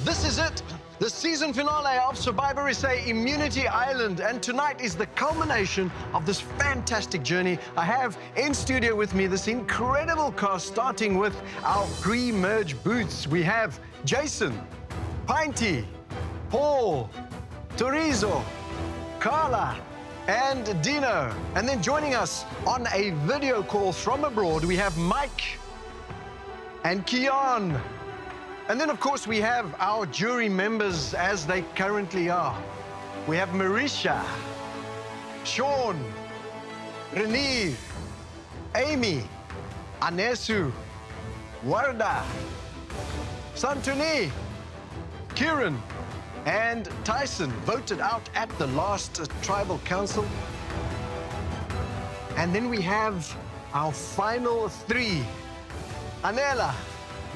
This is it, the season finale of Survivor SA Immunity Island, and tonight is the culmination of this fantastic journey. I have in studio with me this incredible cast, starting with our pre-merge booths. We have Jason, Pinty, Paul, Torizo, Carla, and Dino. And then joining us on a video call from abroad, we have Mike and Kian. And then, of course, we have our jury members as they currently are. We have Marisha, Sean, Renee, Amy, Anesu, Warda, Santuni, Kieran, and Tyson, voted out at the last Tribal Council. And then we have our final three, Anela,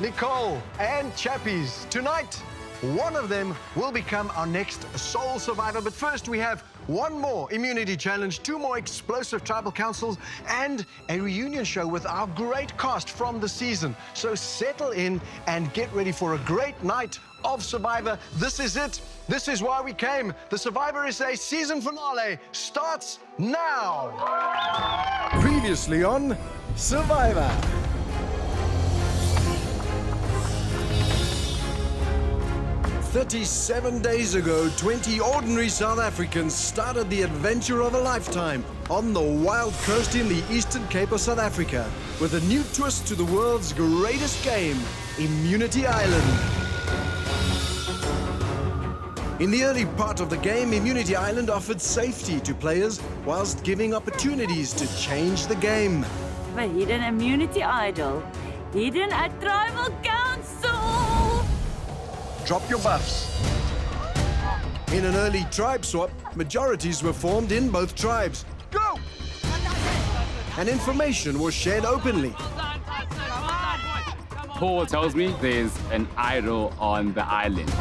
Nicole, and Chappies. Tonight, one of them will become our next sole survivor. But first, we have one more immunity challenge, two more explosive tribal councils, and a reunion show with our great cast from the season. So settle in and get ready for a great night of Survivor. This is it. This is why we came. The Survivor SA season finale starts now. Previously on Survivor. 37 days ago, 20 ordinary South Africans started the adventure of a lifetime on the wild coast in the Eastern Cape of South Africa with a new twist to the world's greatest game, Immunity Island. In the early part of the game, Immunity Island offered safety to players whilst giving opportunities to change the game. The hidden immunity idol, hidden at Tribal Council. Drop your buffs. In an early tribe swap, majorities were formed in both tribes. Go! And information was shared openly. Paul tells me there's an idol on the island.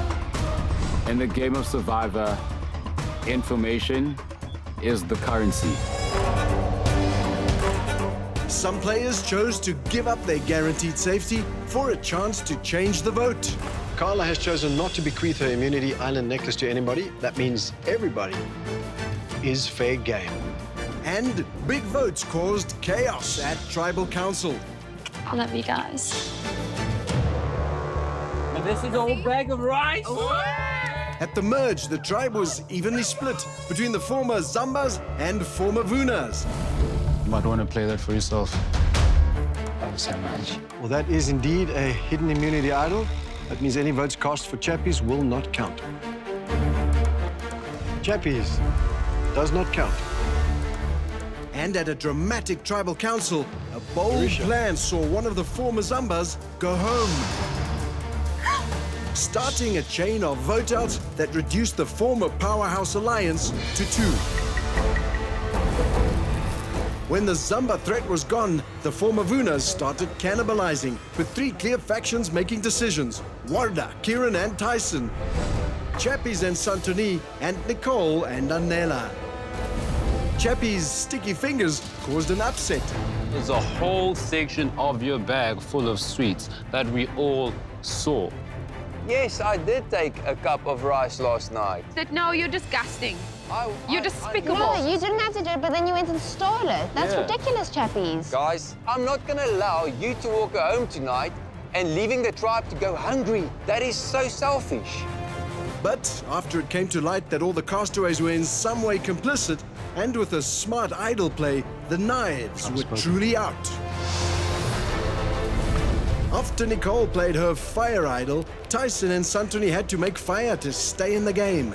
In the game of Survivor, information is the currency. Some players chose to give up their guaranteed safety for a chance to change the vote. Carla has chosen not to bequeath her Immunity Island necklace to anybody. That means everybody is fair game. And big votes caused chaos at Tribal Council. I love you guys. And this is a whole bag of rice. At the merge, the tribe was evenly split between the former Zambas and former Vunas. You might want to play that for yourself. So much. Well, that is indeed a hidden immunity idol. That means any votes cast for Chappies will not count. Chappies does not count. And at a dramatic tribal council, a bold plan saw one of the former Zambas go home, starting a chain of vote-outs that reduced the former powerhouse alliance to 2. When the Zamba threat was gone, the former Vunas started cannibalizing, with 3 clear factions making decisions: Warda, Kieran, and Tyson, Chappies and Santuni, and Nicole and Anela. Chappies' sticky fingers caused an upset. There's a whole section of your bag full of sweets that we all saw. Yes, I did take a cup of rice last night. Said, no, you're disgusting. You're despicable. No, you didn't have to do it, but then you went and stole it. That's ridiculous, Chappies. Guys, I'm not going to allow you to walk home tonight and leaving the tribe to go hungry. That is so selfish. But after it came to light that all the castaways were in some way complicit, and with a smart idol play, the knives were truly out. After Nicole played her fire idol, Tyson and Santuni had to make fire to stay in the game.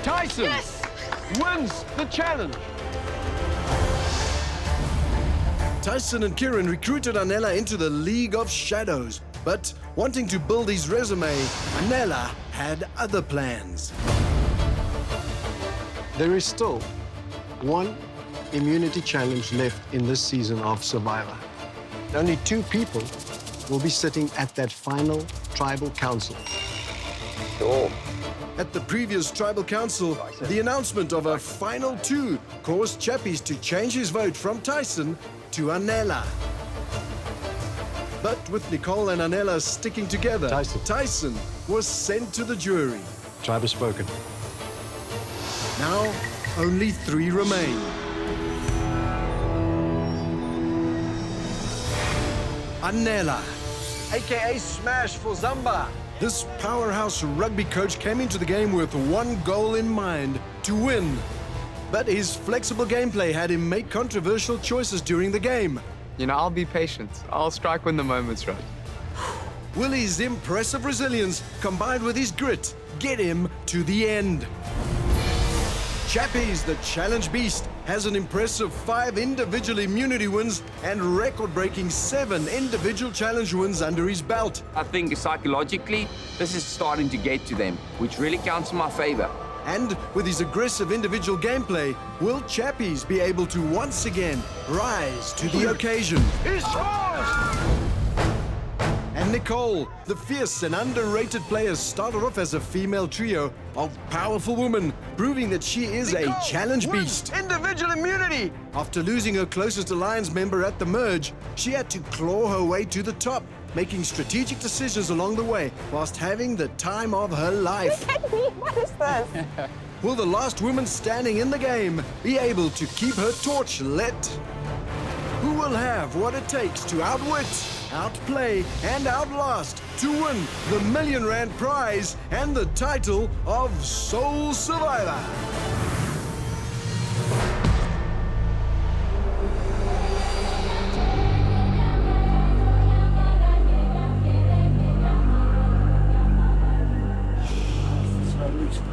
Tyson wins the challenge. Tyson and Kieran recruited Anela into the League of Shadows, but wanting to build his resume, Anela had other plans. There is still one immunity challenge left in this season of Survivor. Only 2 people will be sitting at that final tribal council. Sure. At the previous tribal council, the announcement of a final 2 caused Chappies to change his vote from Tyson to Anela. But with Nicole and Anela sticking together, Tyson was sent to the jury. Tribe has spoken. Now, only 3 remain. Anela, aka Smash for Zamba. This powerhouse rugby coach came into the game with one goal in mind, to win. But his flexible gameplay had him make controversial choices during the game. You know, I'll be patient. I'll strike when the moment's right. Will his impressive resilience, combined with his grit, get him to the end? Chappies, the challenge beast, has an impressive 5 individual immunity wins and record-breaking 7 individual challenge wins under his belt. I think psychologically, this is starting to get to them, which really counts in my favor. And with his aggressive individual gameplay, will Chappies be able to once again rise to the occasion? He scores! And Nicole, the fierce and underrated player, started off as a female trio of powerful women, proving that she is a challenge beast. Individual immunity! After losing her closest alliance member at the merge, she had to claw her way to the top, making strategic decisions along the way, whilst having the time of her life. What is this? Will the last woman standing in the game be able to keep her torch lit? Who will have what it takes to outwit, outplay, and outlast to win the R1 million prize and the title of Sole Survivor?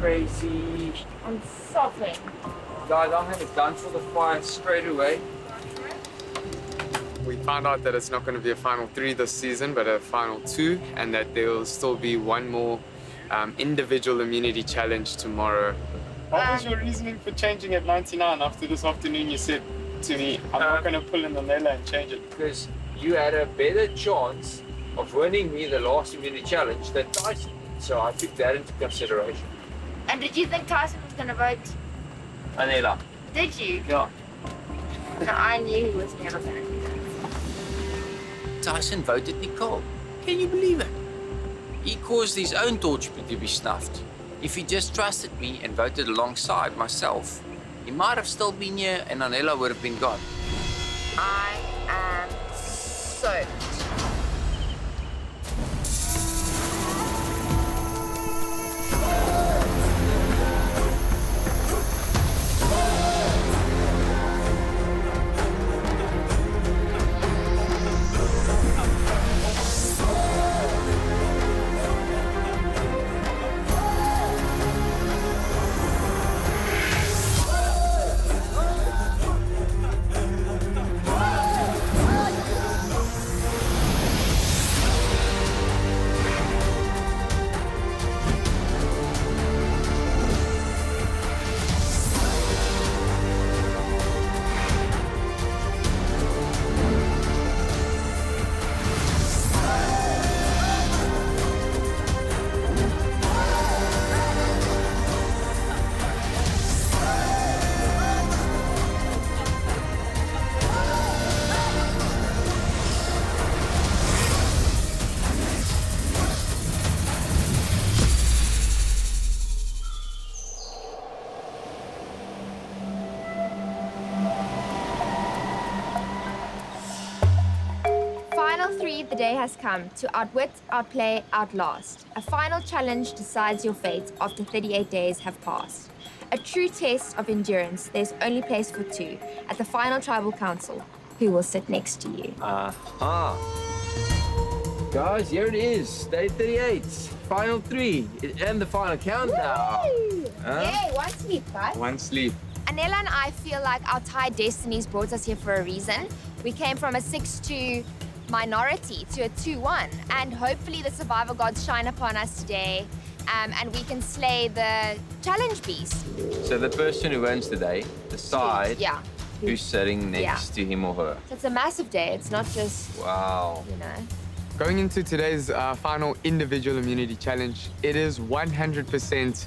Crazy. I'm sobbing. Guys, I'm having done for the fire straight away. We found out that it's not going to be a final 3 this season, but a final 2, and that there will still be one more individual immunity challenge tomorrow. What was your reasoning for changing at 99 after this afternoon you said to me, I'm not going to pull in the Nela and change it? Because you had a better chance of winning me the last immunity challenge than Tyson. So I took that into consideration. And did you think Tyson was going to vote? Anela. Did you? Yeah. No, I knew he was never going to do that. Tyson voted Nicole. Can you believe it? He caused his own torch to be snuffed. If he just trusted me and voted alongside myself, he might have still been here and Anela would have been gone. I am soaked. Final 3, the day has come to outwit, outplay, outlast. A final challenge decides your fate after 38 days have passed. A true test of endurance, there's only place for 2 at the final tribal council. Who will sit next to you? Guys, here it is. Day 38. Final 3. And the final countdown. Yay, one sleep, guys. One sleep. Anela and I feel like our tied destinies brought us here for a reason. We came from a 6-2 minority to a 2-1, and hopefully the survivor gods shine upon us today, and we can slay the challenge beast. So the person who wins today decides who's sitting next to him or her. So it's a massive day. It's not just, Wow. you know. Going into today's final individual immunity challenge, it is 100%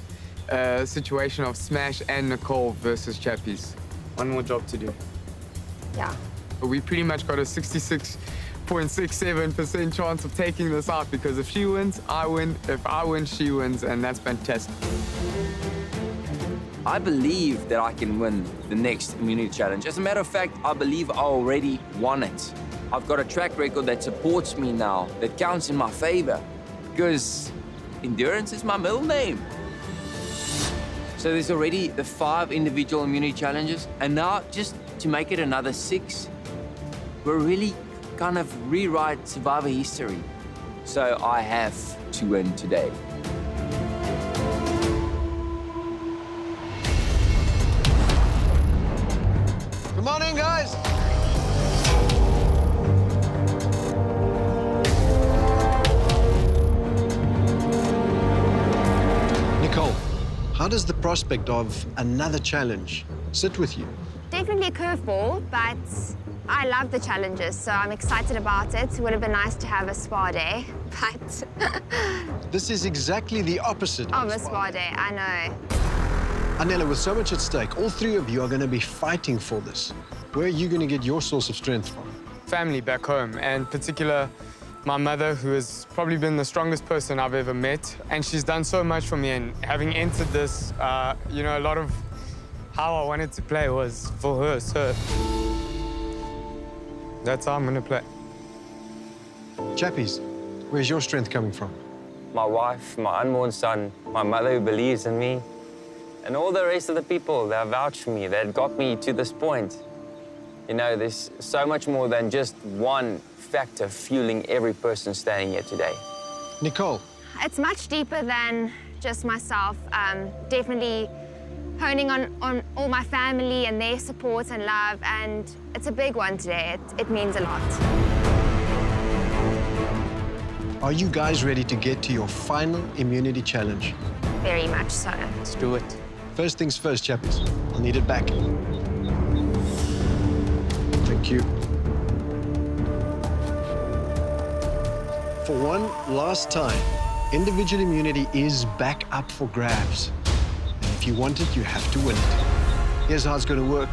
a situation of Smash and Nicole versus Chappies. One more job to do. Yeah. We pretty much got a 66% 99.67% chance of taking this out, because if she wins, I win. If I win, she wins, and that's fantastic. I believe that I can win the next immunity challenge. As a matter of fact, I believe I already won it. I've got a track record that supports me now, that counts in my favor, because endurance is my middle name. So there's already the 5 individual immunity challenges, and now just to make it another 6, we're really kind of rewrite Survivor history. So I have to win today. Come on in, guys. Nicole, how does the prospect of another challenge sit with you? Definitely a curveball, but I love the challenges, so I'm excited about it. It would have been nice to have a spa day, but... This is exactly the opposite of a spa day, I know. Anela, with so much at stake, all 3 of you are going to be fighting for this. Where are you going to get your source of strength from? Family back home, and in particular, my mother, who has probably been the strongest person I've ever met. And she's done so much for me, and having entered this, you know, a lot of how I wanted to play was for her, so that's how I'm going to play. Chappies, where's your strength coming from? My wife, my unborn son, my mother who believes in me, and all the rest of the people that vouched for me, that got me to this point. You know, there's so much more than just one factor fueling every person standing here today. Nicole? It's much deeper than just myself. Definitely honing on all my family and their support and love, and it's a big one today. It means a lot. Are you guys ready to get to your final immunity challenge? Very much so. Let's do it. First things first, chappies. I'll need it back. Thank you. For one last time, individual immunity is back up for grabs. And if you want it, you have to win it. Here's how it's going to work.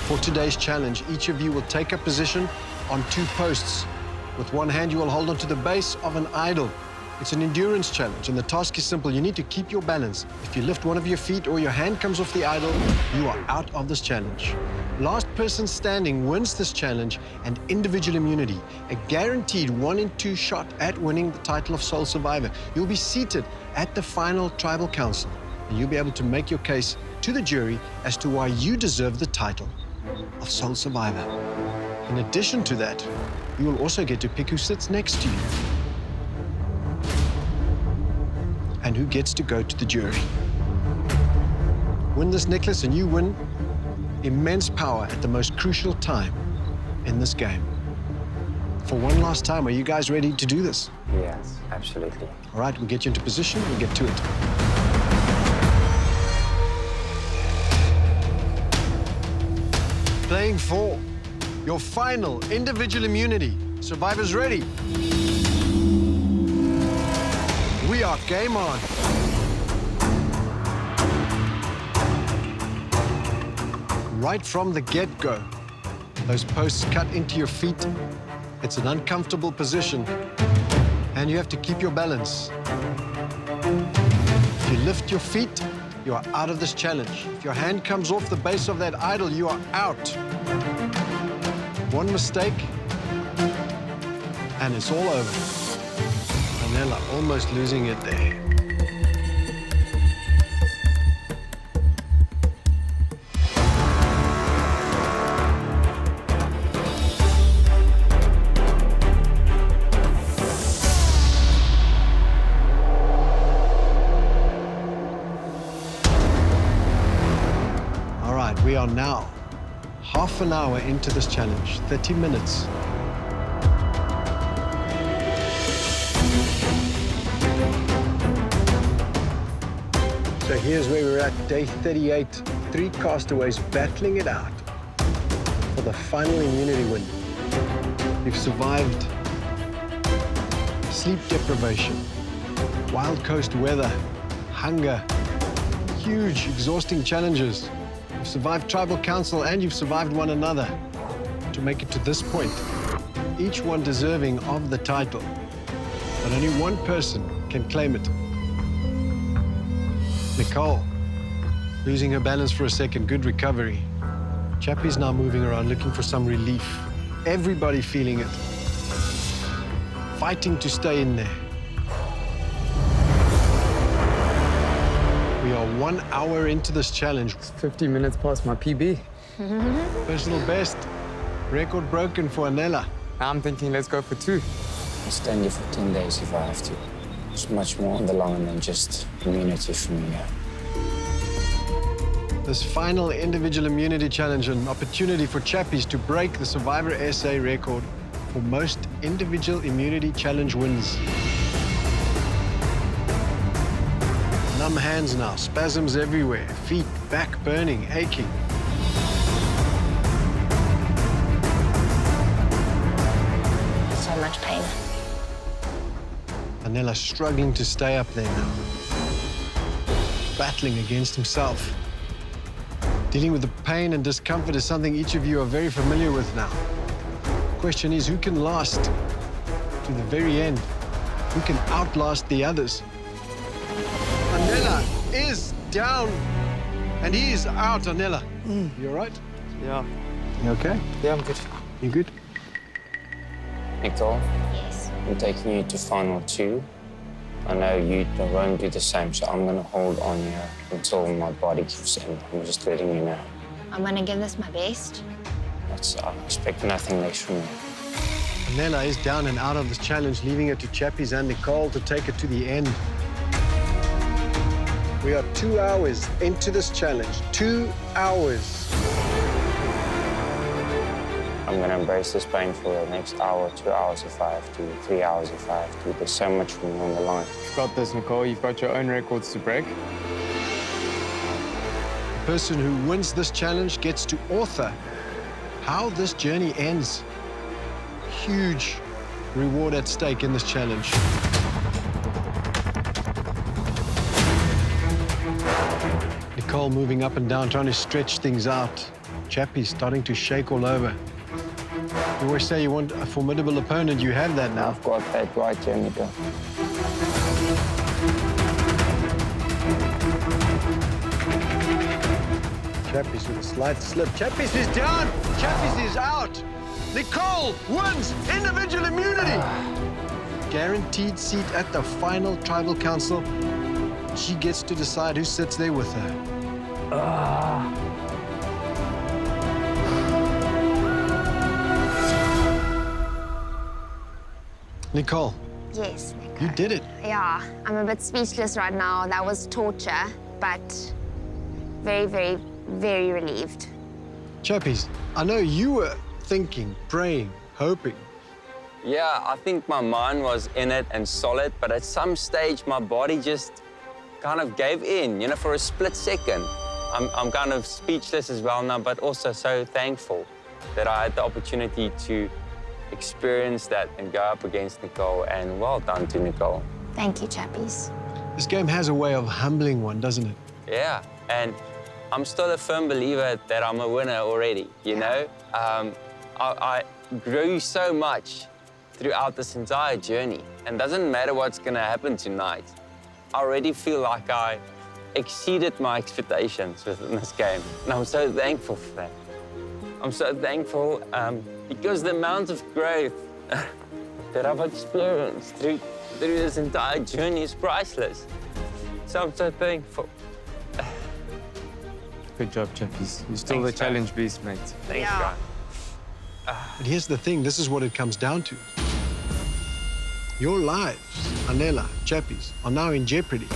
For today's challenge, each of you will take a position on 2 posts. With one hand, you will hold onto the base of an idol. It's an endurance challenge, and the task is simple. You need to keep your balance. If you lift one of your feet or your hand comes off the idol, you are out of this challenge. Last person standing wins this challenge and individual immunity, a guaranteed 1 in 2 shot at winning the title of Sole Survivor. You'll be seated at the final tribal council, and you'll be able to make your case to the jury as to why you deserve the title of Sole Survivor. In addition to that, you will also get to pick who sits next to you and who gets to go to the jury. Win this necklace and you win immense power at the most crucial time in this game. For one last time, are you guys ready to do this? Yes, absolutely. All right, we'll get you into position and get to it. Playing for your final individual immunity. Survivors ready? We are game on. Right from the get-go, those posts cut into your feet. It's an uncomfortable position, and you have to keep your balance. If you lift your feet, you are out of this challenge. If your hand comes off the base of that idol, you are out. One mistake, and it's all over. Anela almost losing it there. All right, we are now half an hour into this challenge, 30 minutes. So here's where we're at, day 38. 3 castaways battling it out for the final immunity win. You've survived sleep deprivation, wild coast weather, hunger, huge, exhausting challenges. You've survived tribal council and you've survived one another to make it to this point. each one deserving of the title. But only one person can claim it. Nicole, losing her balance for a second, good recovery. Chappie's now moving around looking for some relief. Everybody feeling it. Fighting to stay in there. We are 1 hour into this challenge. It's 50 minutes past my PB. Personal best. Record broken for Anela. I'm thinking let's go for 2. I'll stand here for 10 days if I have to. It's much more on the line than just immunity for me. This final individual immunity challenge, an opportunity for Chappies to break the Survivor SA record for most individual immunity challenge wins. Numb hands now, spasms everywhere, feet, back burning, aching. So much pain. Anela struggling to stay up there now. Battling against himself. Dealing with the pain and discomfort is something each of you are very familiar with now. The question is, who can last to the very end? Who can outlast the others? Anela is down, and he is out, Anela. You all right? Yeah. You okay? Yeah, I'm good. You good? Nicole, Yes. I'm taking you to final 2. I know you won't do the same, so I'm going to hold on here until my body gives in. I'm just letting you know. I'm gonna give this my best. I expect nothing less from you. Anela is down and out of this challenge, leaving it to Chappies and Nicole to take it to the end. We are 2 hours into this challenge. 2 hours. I'm going to embrace this pain for the next hour, 2 hours if I have to, 3 hours if I have to. There's so much for me on the line. You've got this, Nicole. You've got your own records to break. The person who wins this challenge gets to author how this journey ends. Huge reward at stake in this challenge. Nicole moving up and down, trying to stretch things out. Chappie's starting to shake all over. You always say you want a formidable opponent. You have that now. I've got that right here, Nicole. Chappies with a slight slip. Chappies is down. Chappies is out. Nicole wins individual immunity. Guaranteed seat at the final tribal council. She gets to decide who sits there with her. Nicole, Yes, Nico. you did it. Yeah, I'm a bit speechless right now. That was torture, but very, very, very relieved. Chappies, I know you were thinking, praying, hoping. Yeah, I think my mind was in it and solid, but at some stage my body just kind of gave in, you know, for a split second. I'm kind of speechless as well now, but also so thankful that I had the opportunity to experience that and go up against Nicole, and well done to Nicole. Thank you, Chappies. This game has a way of humbling one, doesn't it? Yeah, and I'm still a firm believer that I'm a winner already, you know? I grew so much throughout this entire journey, and doesn't matter what's gonna happen tonight. I already feel like I exceeded my expectations within this game, and I'm so thankful for that. I'm so thankful because the amount of growth that I've experienced through this entire journey is priceless. So I'm so thankful. Good job, Chappies. You're still Thanks, the challenge beast, mate. Thanks, guys. But here's the thing, this is what it comes down to. Your lives, Anela, Chappies, are now in jeopardy.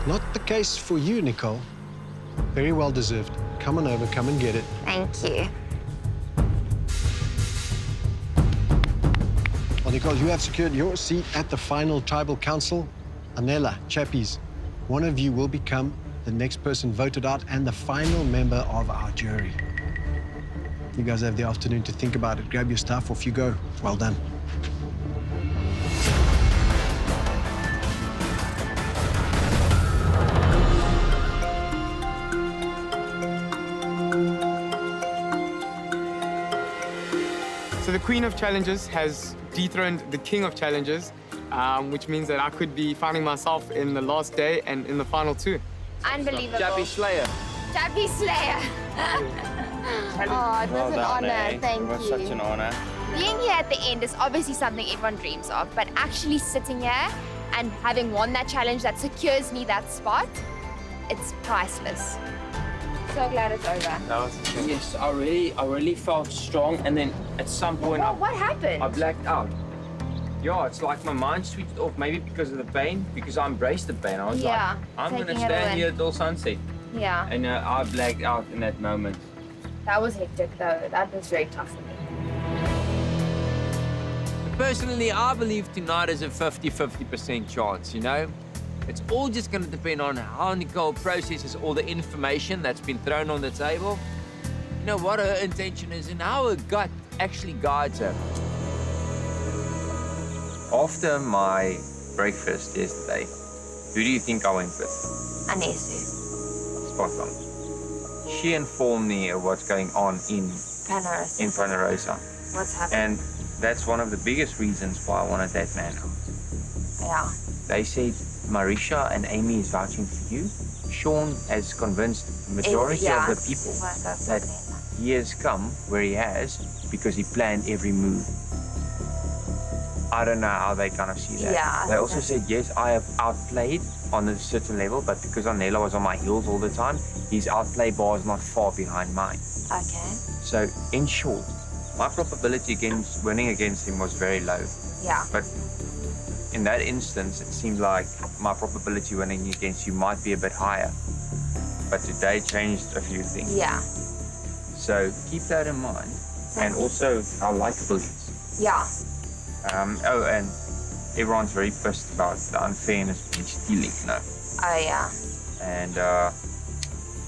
Not the case for you, Nicole. Very well deserved. Come on over, come and get it. Thank you. Well, Nicole, you have secured your seat at the final tribal council. Anela, Chappies, one of you will become the next person voted out and the final member of our jury. You guys have the afternoon to think about it. Grab your stuff, off you go. Well done. So the Queen of Challenges has dethroned the King of Challenges, which means that I could be finding myself in the last day and in the final 2. Unbelievable. Chappie Slayer. Chappie Slayer. Oh, it was an honor. Thank It was you. such an honor. Being here at the end is obviously something everyone dreams of, but actually sitting here and having won that challenge that secures me that spot, it's priceless. So glad it's over. That was Yes, I really felt strong, and then at some point What happened? I blacked out. Yeah, it's like my mind switched off, maybe because of the pain, because I embraced the pain. I was Yeah, like, I'm gonna taking it all stand in. here till sunset. Yeah, And I blacked out in that moment. that was hectic though. That was very tough for me. Personally, I believe tonight is a 50-50% chance, you know? It's all just going to depend on how Nicole processes all the information that's been thrown on the table. You know, what her intention is and how her gut actually guides her. After my breakfast yesterday, who do you think I went with? Anesu. Spot on. She informed me of what's going on in Panarosa. Panarosa. What's happening? And that's one of the biggest reasons why I wanted that man out. Yeah. They said Marisha and Amy is vouching for you. Sean has convinced the majority of the people that he has come where he has because he planned every move. I don't know how they kind of see that. Yeah, They also said, yes, I have outplayed on a certain level, but because Anela was on my heels all the time, his outplay bar is not far behind mine. Okay. So, in short, my probability against winning against him was very low. Yeah. But in that instance, it seemed like my probability winning against you might be a bit higher. But today changed a few things. Yeah. So keep that in mind. And also how likable he is. Yeah. Oh, and everyone's very pissed about the unfairness of stealing, you know. Oh, yeah. And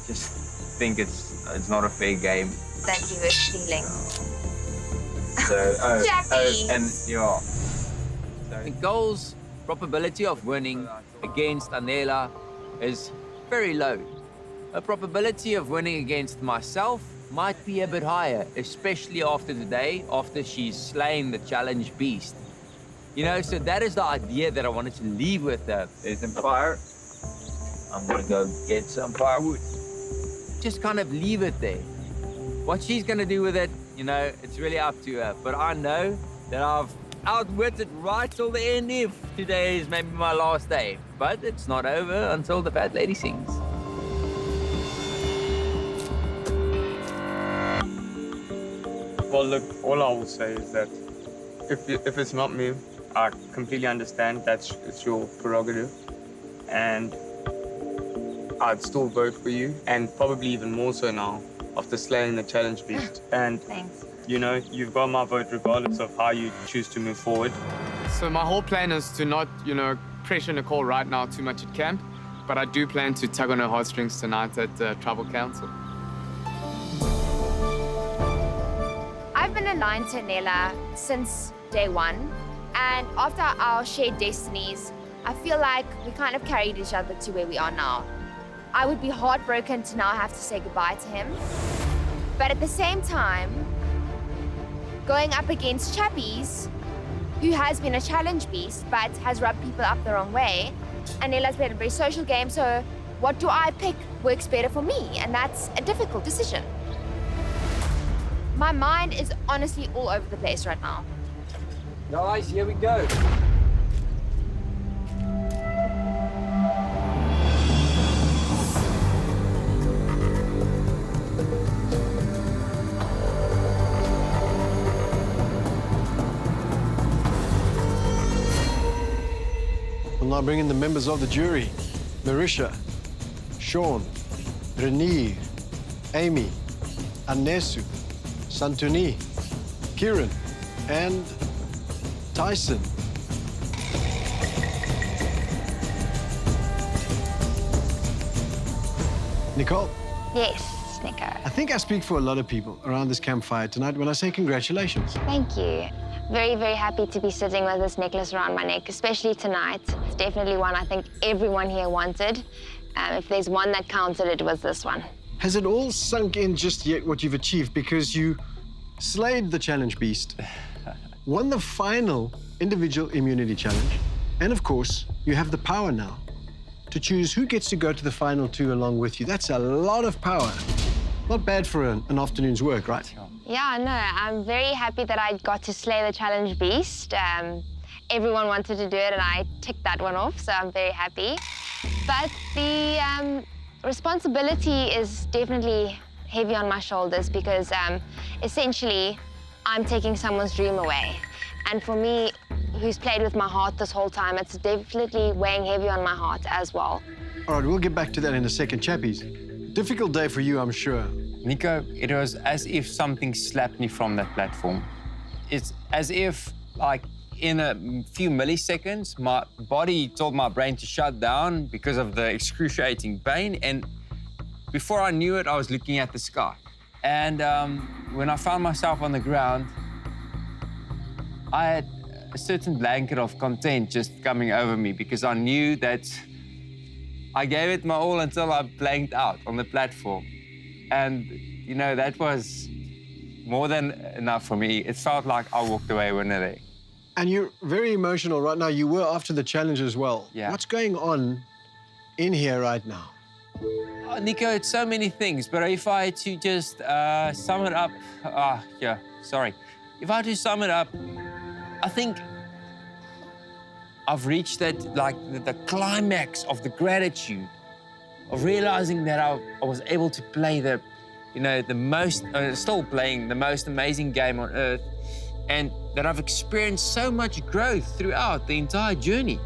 just think it's not a fair game. That you were stealing. So, Jackie. and yeah. Nicole's probability of winning against Anela is very low. Her probability of winning against myself might be a bit higher, especially after today, after she's slain the challenge beast. You know, so that is the idea that I wanted to leave with her. There's some fire. I'm gonna go get some firewood. Just kind of leave it there. What she's gonna do with it, you know, it's really up to her. But I know that I've outwitted right till the end if today is maybe my last day. But it's not over until the fat lady sings. Well, look, all I will say is that if it's not me, I completely understand it's your prerogative. And I'd still vote for you, and probably even more so now after slaying the challenge beast. And Thanks. you know, you've got my vote regardless of how you choose to move forward. So my whole plan is to not, you know, pressure Nicole right now too much at camp, but I do plan to tug on her heartstrings tonight at Tribal Council. I've been aligned to Nella since day one, and after our shared destinies, I feel like we kind of carried each other to where we are now. I would be heartbroken to now have to say goodbye to him, but at the same time, going up against Chappies, who has been a challenge beast but has rubbed people up the wrong way, and Nella's played a very social game, so what do I pick works better for me? And that's a difficult decision. My mind is honestly all over the place right now. Guys, here we go. We'll now bring in the members of the jury. Marisha, Sean, Renee, Amy, Anesu, Santuni, Kieran, and Tyson. Nicole, Yes, Nico. I think I speak for a lot of people around this campfire tonight when I say congratulations. Thank you. Very, very happy to be sitting with this necklace around my neck, especially tonight. It's definitely one I think everyone here wanted. If there's one that counted, it was this one. Has it all sunk in just yet what you've achieved? Because you slayed the challenge beast, won the final individual immunity challenge. And of course, you have the power now to choose who gets to go to the final 2 along with you. That's a lot of power. Not bad for an afternoon's work, right? Yeah, no, I'm very happy that I got to slay the challenge beast. Everyone wanted to do it and I ticked that one off, so I'm very happy. But the responsibility is definitely heavy on my shoulders because essentially I'm taking someone's dream away. And for me, who's played with my heart this whole time, it's definitely weighing heavy on my heart as well. All right, we'll get back to that in a second, chappies. Difficult day for you, I'm sure. Nico, it was as if something slapped me from that platform. It's as if, like, in a few milliseconds, my body told my brain to shut down because of the excruciating pain. And before I knew it, I was looking at the sky. And when I found myself on the ground, I had a certain blanket of content just coming over me because I knew that I gave it my all until I blanked out on the platform. And, you know, that was more than enough for me. It felt like I walked away winning the day. And you're very emotional right now. You were after the challenge as well. Yeah. What's going on in here right now? Oh, Nico, it's so many things, but if I had to just sum it up... If I had to sum it up, I think I've reached that, like, the climax of the gratitude of realizing that I was able to play still playing the most amazing game on earth, and that I've experienced so much growth throughout the entire journey.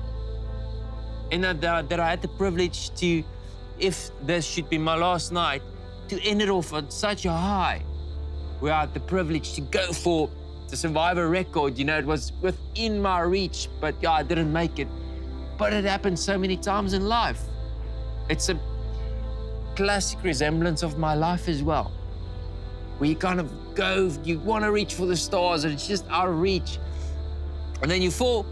And that I had the privilege to, if this should be my last night, to end it off on such a high, where I had the privilege to go for the Survivor record. You know, it was within my reach, but yeah, I didn't make it. But it happened so many times in life. It's a classic resemblance of my life as well, where you kind of go, you want to reach for the stars and it's just out of reach. And then you fall.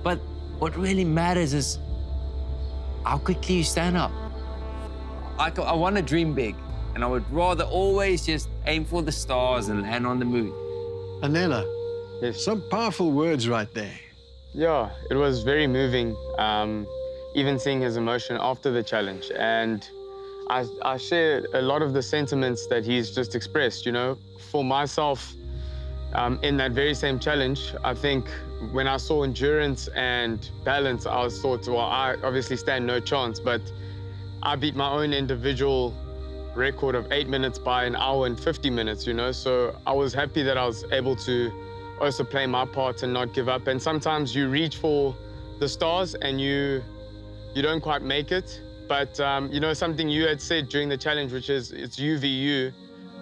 But what really matters is how quickly you stand up. I want to dream big, and I would rather always just aim for the stars and land on the moon. Anela, some powerful words right there. Yeah, it was very moving, even seeing his emotion after the challenge. And I share a lot of the sentiments that he's just expressed, you know. For myself, in that very same challenge, I think when I saw endurance and balance, I thought, well, I obviously stand no chance, but I beat my own individual record of 8 minutes by 1 hour and 50 minutes, you know. So I was happy that I was able to also play my part and not give up. And sometimes you reach for the stars and you don't quite make it. But, you know, something you had said during the challenge, which is it's you v you,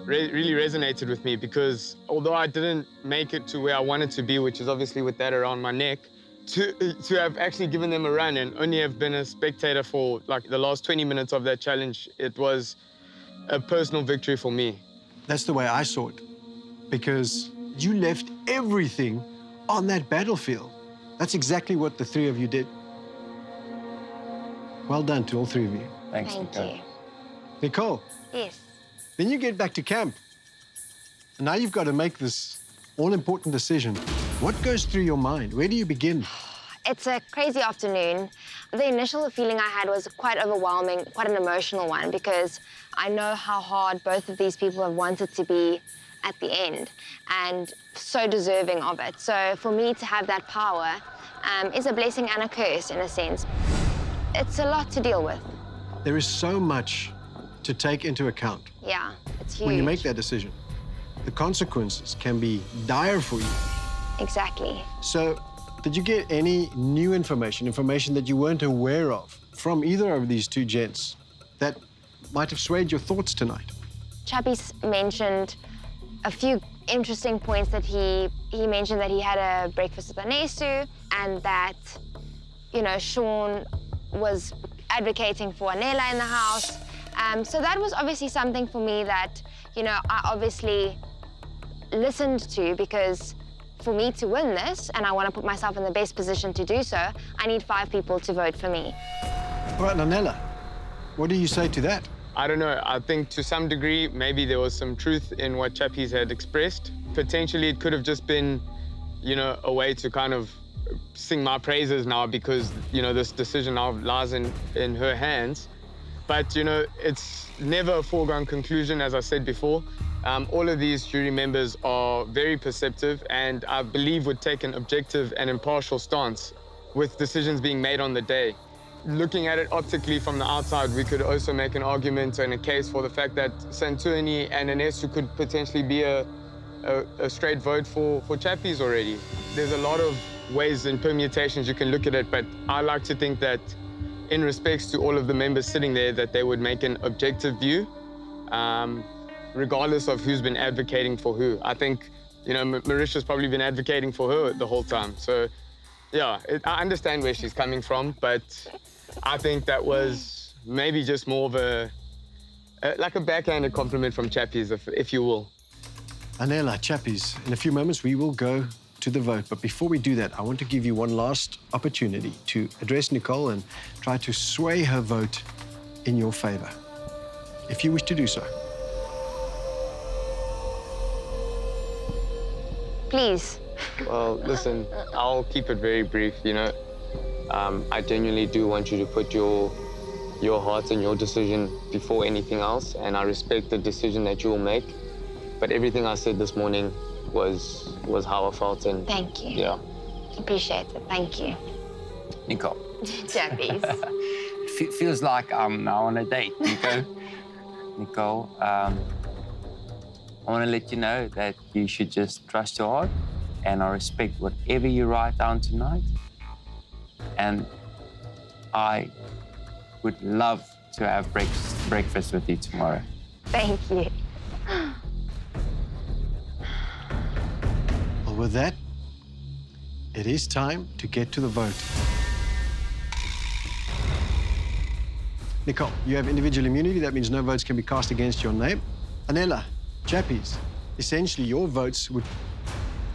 really resonated with me, because although I didn't make it to where I wanted to be, which is obviously with that around my neck, to have actually given them a run and only have been a spectator for like the last 20 minutes of that challenge, it was a personal victory for me. That's the way I saw it, because you left everything on that battlefield. That's exactly what the 3 of you did. Well done to all 3 of you. Thanks, Thank Nico. you. Nicole, Yes. then you get back to camp. And now you've got to make this all-important decision. What goes through your mind? Where do you begin? It's a crazy afternoon. The initial feeling I had was quite overwhelming, quite an emotional one, because I know how hard both of these people have wanted to be at the end and so deserving of it. So for me to have that power is a blessing and a curse in a sense. It's a lot to deal with. There is so much to take into account Yeah, it's huge. when you make that decision. The consequences can be dire for you. Exactly. So, did you get any new information that you weren't aware of from either of these 2 gents that might have swayed your thoughts tonight? Chappie's mentioned a few interesting points. That he mentioned that he had a breakfast with Anesu and that, you know, Sean was advocating for Anela in the house. So that was obviously something for me that, you know, I obviously listened to, because for me to win this, and I want to put myself in the best position to do so, I need 5 people to vote for me. All right, Nanela, what do you say to that? I don't know. I think to some degree, maybe there was some truth in what Chappies had expressed. Potentially, it could have just been you know, a way to kind of sing my praises now because, you know, this decision now lies in her hands. But, you know, it's never a foregone conclusion, as I said before. All of these jury members are very perceptive and I believe would take an objective and impartial stance with decisions being made on the day. Looking at it optically from the outside, we could also make an argument and a case for the fact that Santuni and Anesu could potentially be a straight vote for Chappies already. There's a lot of ways and permutations you can look at it, but I like to think that in respects to all of the members sitting there, that they would make an objective view, regardless of who's been advocating for who. I think, you know, Marisha's probably been advocating for her the whole time. So, yeah, I understand where she's coming from, but I think that was maybe just more of like a backhanded compliment from Chappies, if you will. Anela, Chappies, in a few moments we will go to the vote. But before we do that, I want to give you one last opportunity to address Nicole and try to sway her vote in your favor, if you wish to do so. Please. Well, listen, I'll keep it very brief, you know. I genuinely do want you to put your heart and your decision before anything else, and I respect the decision that you will make. But everything I said this morning was how I felt, and thank you. Yeah. Appreciate it. Thank you. Nicole. Chappies. Feels like I'm now on a date, Nico. Nicole, I want to let you know that you should just trust your heart, and I respect whatever you write down tonight. And I would love to have breakfast with you tomorrow. Thank you. Well, with that, it is time to get to the vote. Nicole, you have individual immunity. That means no votes can be cast against your name. Anela, Chappies, essentially your votes would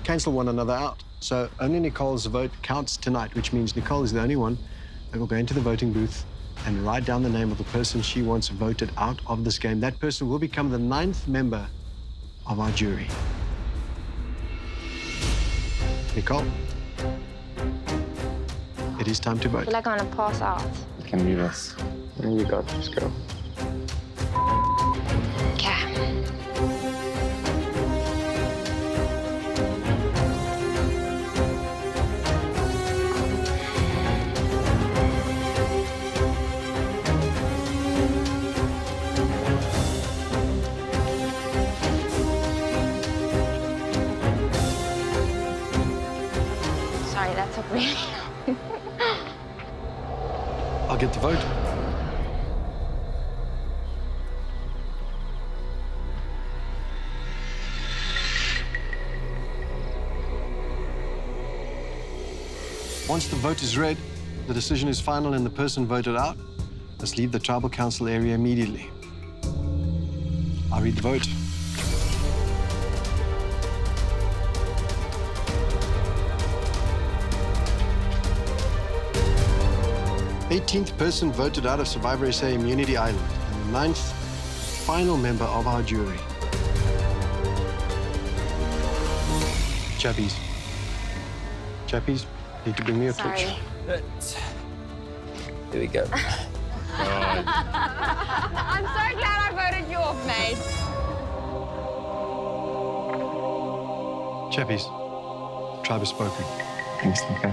cancel one another out. So only Nicole's vote counts tonight, which means Nicole is the only one that will go into the voting booth and write down the name of the person she wants voted out of this game. That person will become the 9th member of our jury. Nicole, it is time to I vote. feel like I'm gonna pass out. You can do this. You got this, girl. Okay. Sorry, that took really long. I'll get the vote. Once the vote is read, the decision is final and the person voted out must leave the tribal council area immediately. I'll read the vote. The 18th person voted out of Survivor SA Immunity Island and the 9th final member of our jury. Chappies. Chappies, need to bring me a torch. Sorry. Here we go. I'm so glad I voted you off, mate. Chappies, tribe has spoken. Thanks, Nico.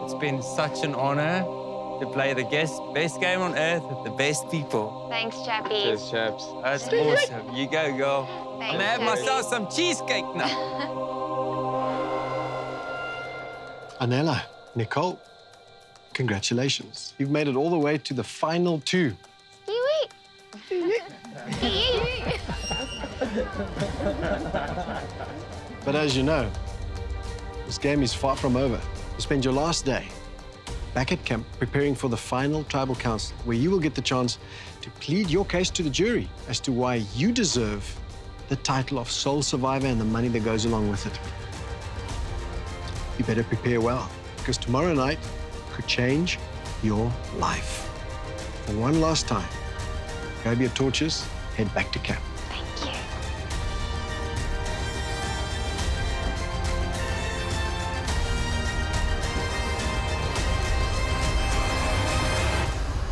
It's been such an honor to play the best game on earth with the best people. Thanks, Chappies. Cheers, chaps. That's awesome. You go, girl. Thanks, I'm gonna have Chappies. myself some cheesecake now. Anela, Nicole, congratulations. You've made it all the way to the final 2. But as you know, this game is far from over. You spend your last day back at camp preparing for the final tribal council, where you will get the chance to plead your case to the jury as to why you deserve the title of sole survivor and the money that goes along with it. You better prepare well, because tomorrow night could change your life. For one last time, grab your torches, head back to camp. Thank you.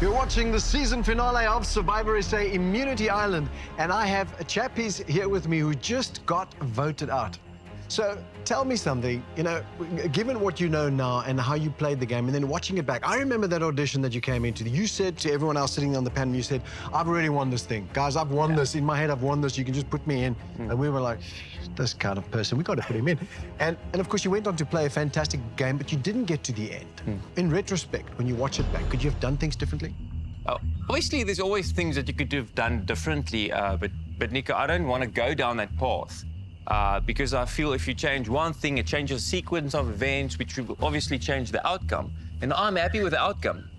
You're watching the season finale of Survivor SA Immunity Island, and I have a chappies here with me who just got voted out. So tell me something, you know, given what you know now and how you played the game and then watching it back, I remember that audition that you came into. You said to everyone else sitting on the panel, you said, I've already won this thing. Guys, I've won this. In my head, I've won this. You can just put me in. And we were like, this kind of person, we got to put him in. And of course, you went on to play a fantastic game, but you didn't get to the end. In retrospect, when you watch it back, could you have done things differently? Obviously, there's always things that you could have done differently, but Nico, I don't want to go down that path. Because I feel if you change one thing, it changes the sequence of events, which will obviously change the outcome. And I'm happy with the outcome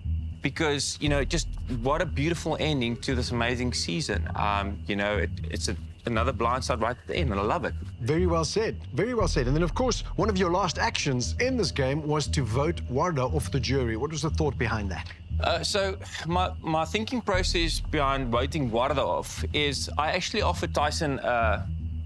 because, you know, just what a beautiful ending to this amazing season. You know, it's another blindside right at the end, and I love it. Very well said. Very well said. And then, of course, one of your last actions in this game was to vote Warda off the jury. What was the thought behind that? So my thinking process behind voting Warda off is I actually offered Tyson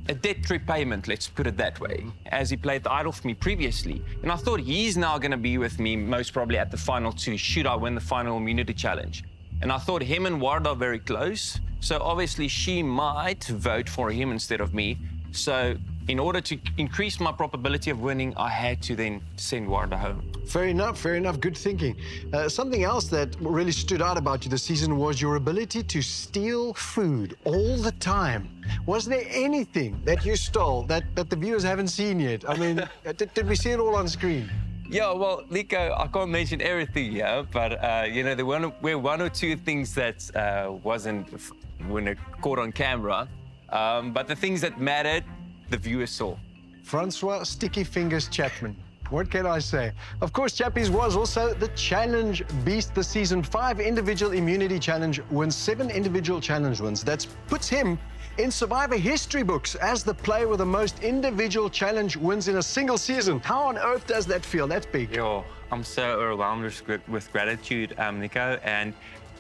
a debt repayment, let's put it that way, as he played the idol for me previously. And I thought he's now going to be with me most probably at the final two, should I win the final immunity challenge. And I thought him and Warda are very close, so obviously she might vote for him instead of me. So in order to increase my probability of winning, I had to then send Warda home. Fair enough, fair enough. Good thinking. Something else that really stood out about you this season was your ability to steal food all the time. Was there anything that you stole that the viewers haven't seen yet? I mean, did we see it all on screen? Yeah, well, Nico, I can't mention everything, yeah, but, you know, there were one or two things that wasn't caught on camera, but the things that mattered, the viewers saw. Francois Sticky Fingers Chapman. What can I say? Of course, Chappies was also the challenge beast this season. 5 individual immunity challenge wins, 7 individual challenge wins. That puts him in Survivor history books as the player with the most individual challenge wins in a single season. How on earth does that feel? That's big. Yo, I'm so overwhelmed with gratitude, Nico, and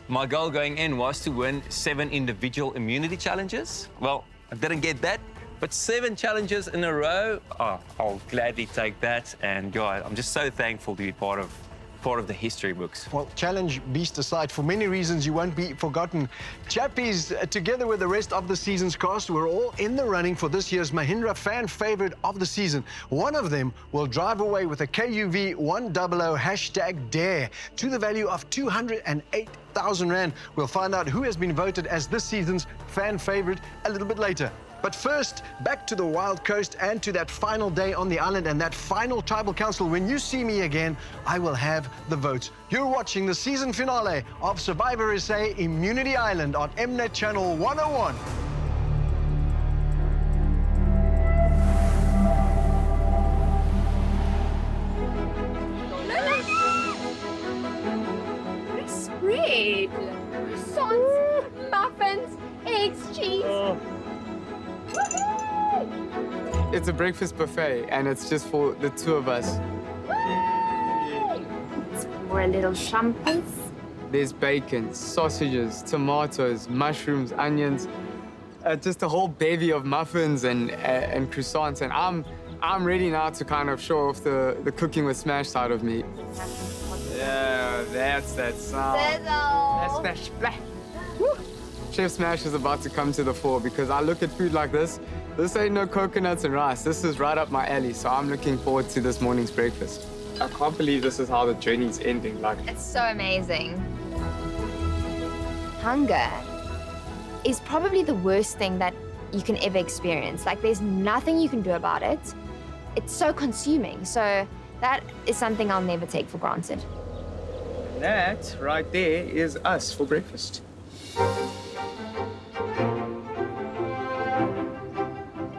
my goal going in was to win 7 individual immunity challenges. Well, I didn't get that. But 7 challenges in a row, oh, I'll gladly take that. And God, I'm just so thankful to be part of the history books. Well, challenge beast aside, for many reasons you won't be forgotten. Chappies, together with the rest of the season's cast, were all in the running for this year's Mahindra fan favorite of the season. One of them will drive away with a KUV 100 #dare to the value of 208,000 Rand. We'll find out who has been voted as this season's fan favorite a little bit later. But first, back to the Wild Coast and to that final day on the island and that final tribal council. When you see me again, I will have the votes. You're watching the season finale of Survivor SA Immunity Island on Mnet Channel 101. Spread. Croissants, muffins, eggs, cheese. It's a breakfast buffet, and it's just for the 2 of us. It's for a little champers. There's bacon, sausages, tomatoes, mushrooms, onions, just a whole bevy of muffins and croissants. And I'm ready now to kind of show off the cooking with Smash side of me. Yeah, that's that sound. Sizzle. That's splash. Chef Smash is about to come to the fore because I look at food like this. This ain't no coconuts and rice. This is right up my alley, so I'm looking forward to this morning's breakfast. I can't believe this is how the journey's ending. Like, it's so amazing. Hunger is probably the worst thing that you can ever experience. Like, there's nothing you can do about it. It's so consuming. So that is something I'll never take for granted. that right there is us for breakfast.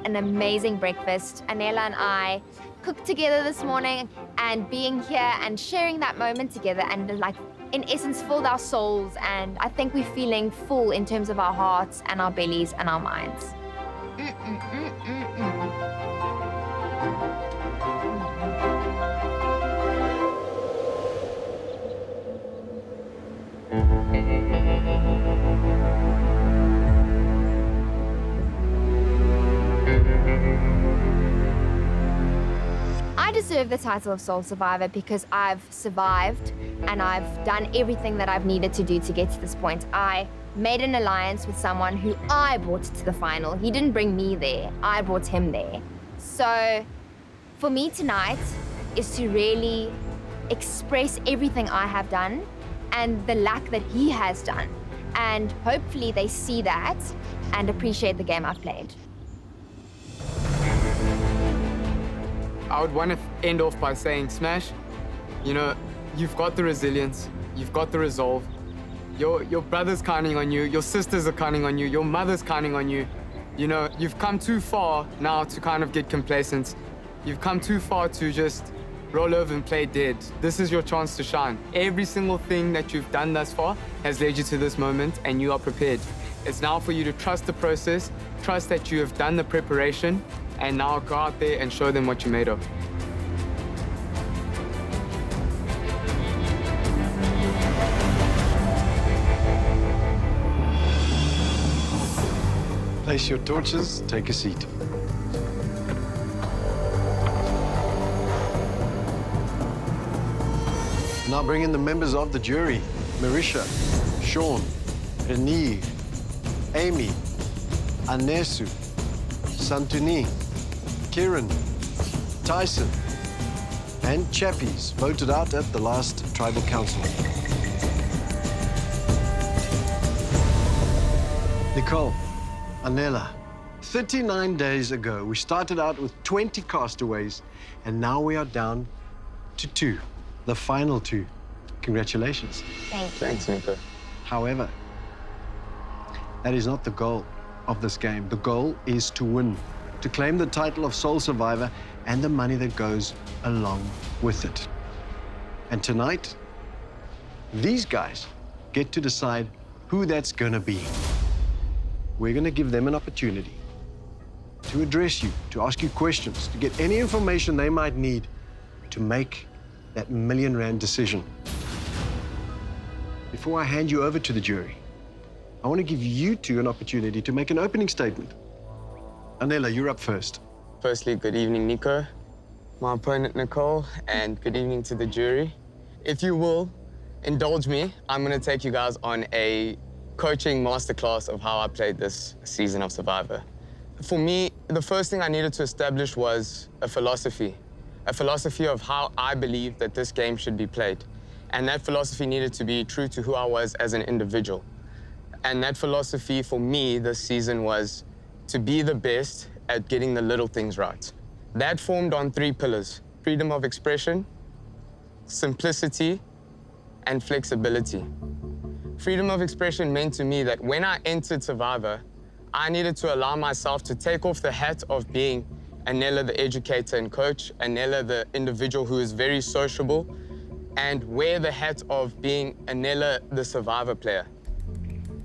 An amazing breakfast. Anela and I cooked together this morning, and being here and sharing that moment together and, like, in essence, filled our souls, and I think we're feeling full in terms of our hearts and our bellies and our minds. deserve the title of Soul Survivor because I've survived and I've done everything that I've needed to do to get to this point. I made an alliance with someone who I brought to the final. He didn't bring me there, I brought him there. So for me tonight is to really express everything I have done and the lack that he has done. And hopefully they see that and appreciate the game I've played. I would want to end off by saying, Smash, you know, you've got the resilience, you've got the resolve. Your brother's counting on you, your sisters are counting on you, your mother's counting on you. You know, you've come too far now to kind of get complacent. You've come too far to just roll over and play dead. This is your chance to shine. Every single thing that you've done thus far has led you to this moment, and you are prepared. It's now for you to trust the process, trust that you have done the preparation, and now go out there and show them what you're made of. Place your torches, take a seat. Now bring in the members of the jury. Marisha, Sean, Renee, Amy, Anesu, Santuni, Kieran, Tyson, and Chappies voted out at the last tribal council. Nicole, Anela, 39 days ago, we started out with 20 castaways, and now we are down to 2, the final 2. Congratulations. Thank you. Thanks, Nico. However, that is not the goal of this game. The goal is to win, to claim the title of Soul Survivor and the money that goes along with it. And tonight, these guys get to decide who that's gonna be. We're gonna give them an opportunity to address you, to ask you questions, to get any information they might need to make that R1 million decision. Before I hand you over to the jury, I want to give you two an opportunity to make an opening statement. Anela, you're up first. Firstly, good evening, Nico, my opponent, Nicole, and good evening to the jury. If you will indulge me, I'm going to take you guys on a coaching masterclass of how I played this season of Survivor. For me, the first thing I needed to establish was a philosophy of how I believe that this game should be played. And that philosophy needed to be true to who I was as an individual. And that philosophy for me this season was to be the best at getting the little things right. That formed on 3 pillars: freedom of expression, simplicity, and flexibility. Freedom of expression meant to me that when I entered Survivor, I needed to allow myself to take off the hat of being Anela, the educator and coach, Anela, the individual who is very sociable, and wear the hat of being Anela, the Survivor player.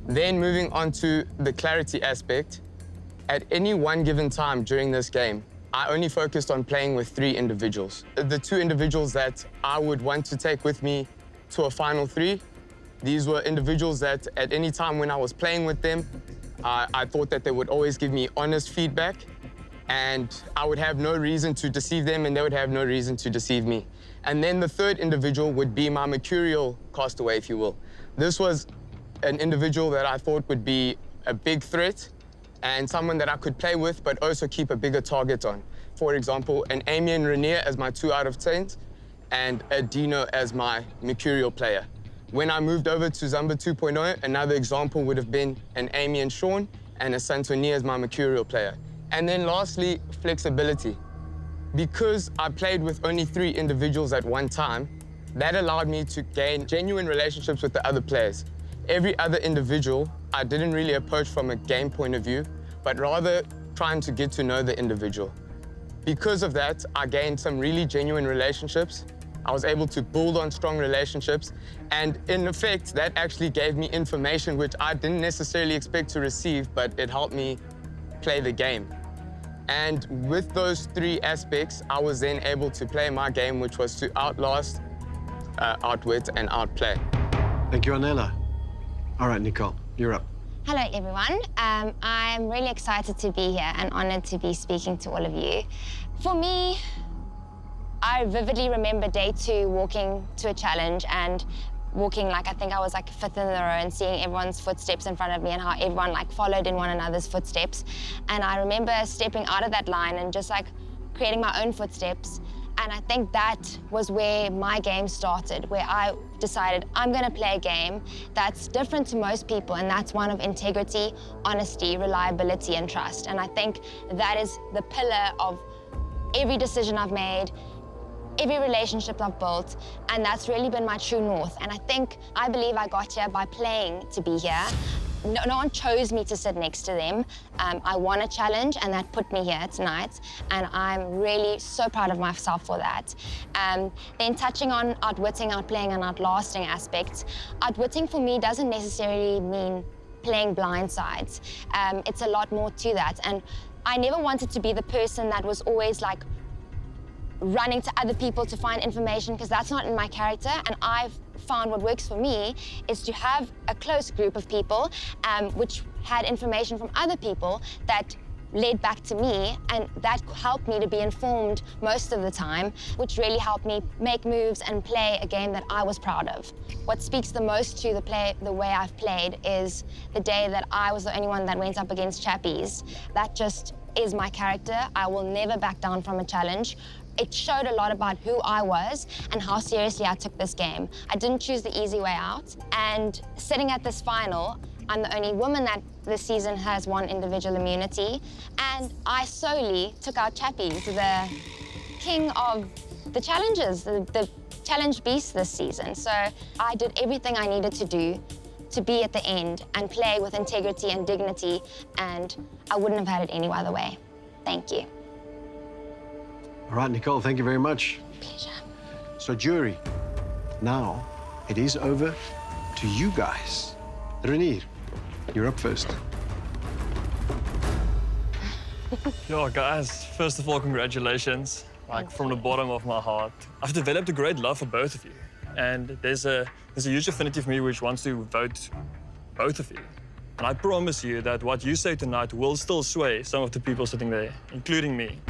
Then moving on to the clarity aspect, at any one given time during this game, I only focused on playing with 3 individuals. The 2 individuals that I would want to take with me to a final 3, these were individuals that at any time when I was playing with them, I thought that they would always give me honest feedback, and I would have no reason to deceive them and they would have no reason to deceive me. And then the 3rd individual would be my mercurial castaway, if you will. This was an individual that I thought would be a big threat and someone that I could play with, but also keep a bigger target on. For example, an Amy and Rainier as my 2 out of 10s, and a Dino as my mercurial player. When I moved over to Zamba 2.0, another example would have been an Amy and Sean, and a Santoni as my mercurial player. And then lastly, flexibility. Because I played with only 3 individuals at one time, that allowed me to gain genuine relationships with the other players. Every other individual, I didn't really approach from a game point of view, but rather trying to get to know the individual. Because of that, I gained some really genuine relationships. I was able to build on strong relationships, and in effect, that actually gave me information which I didn't necessarily expect to receive, but it helped me play the game. And with those 3 aspects, I was then able to play my game, which was to outlast, outwit, and outplay. Thank you, Anela. All right, Nicole, you're up. Hello, everyone. I'm really excited to be here and honored to be speaking to all of you. For me, I vividly remember day 2 walking to a challenge and walking like, I think I was like 5th in the row, and seeing everyone's footsteps in front of me and how everyone like followed in one another's footsteps. And I remember stepping out of that line and just like creating my own footsteps. And I think that was where my game started, where I decided I'm gonna play a game that's different to most people, and that's one of integrity, honesty, reliability, and trust. And I think that is the pillar of every decision I've made, every relationship I've built, and that's really been my true north. And I believe I got here by playing to be here. No one chose me to sit next to them. I won a challenge, and that put me here tonight, and I'm really so proud of myself for that. Then touching on outwitting, outplaying, and outlasting aspects, outwitting for me doesn't necessarily mean playing blind sides. It's a lot more to that, and I never wanted to be the person that was always like running to other people to find information, because that's not in my character. And I've found what works for me is to have a close group of people which had information from other people that led back to me, and that helped me to be informed most of the time, which really helped me make moves and play a game that I was proud of. What speaks the most to the way I've played is the day that I was the only one that went up against Chappies. That just is my character. I will never back down from a challenge. It showed a lot about who I was and how seriously I took this game. I didn't choose the easy way out. And sitting at this final, I'm the only woman that this season has won individual immunity. And I solely took out Chappies, the king of the challenges, the challenge beast this season. So I did everything I needed to do to be at the end and play with integrity and dignity, and I wouldn't have had it any other way. Thank you. All right, Nicole, thank you very much. Pleasure. So, jury, now it is over to you guys. Renier, you're up first. Yo, guys, first of all, congratulations. Like, from the bottom of my heart. I've developed a great love for both of you. And there's a huge affinity for me which wants to vote both of you. And I promise you that what you say tonight will still sway some of the people sitting there, including me.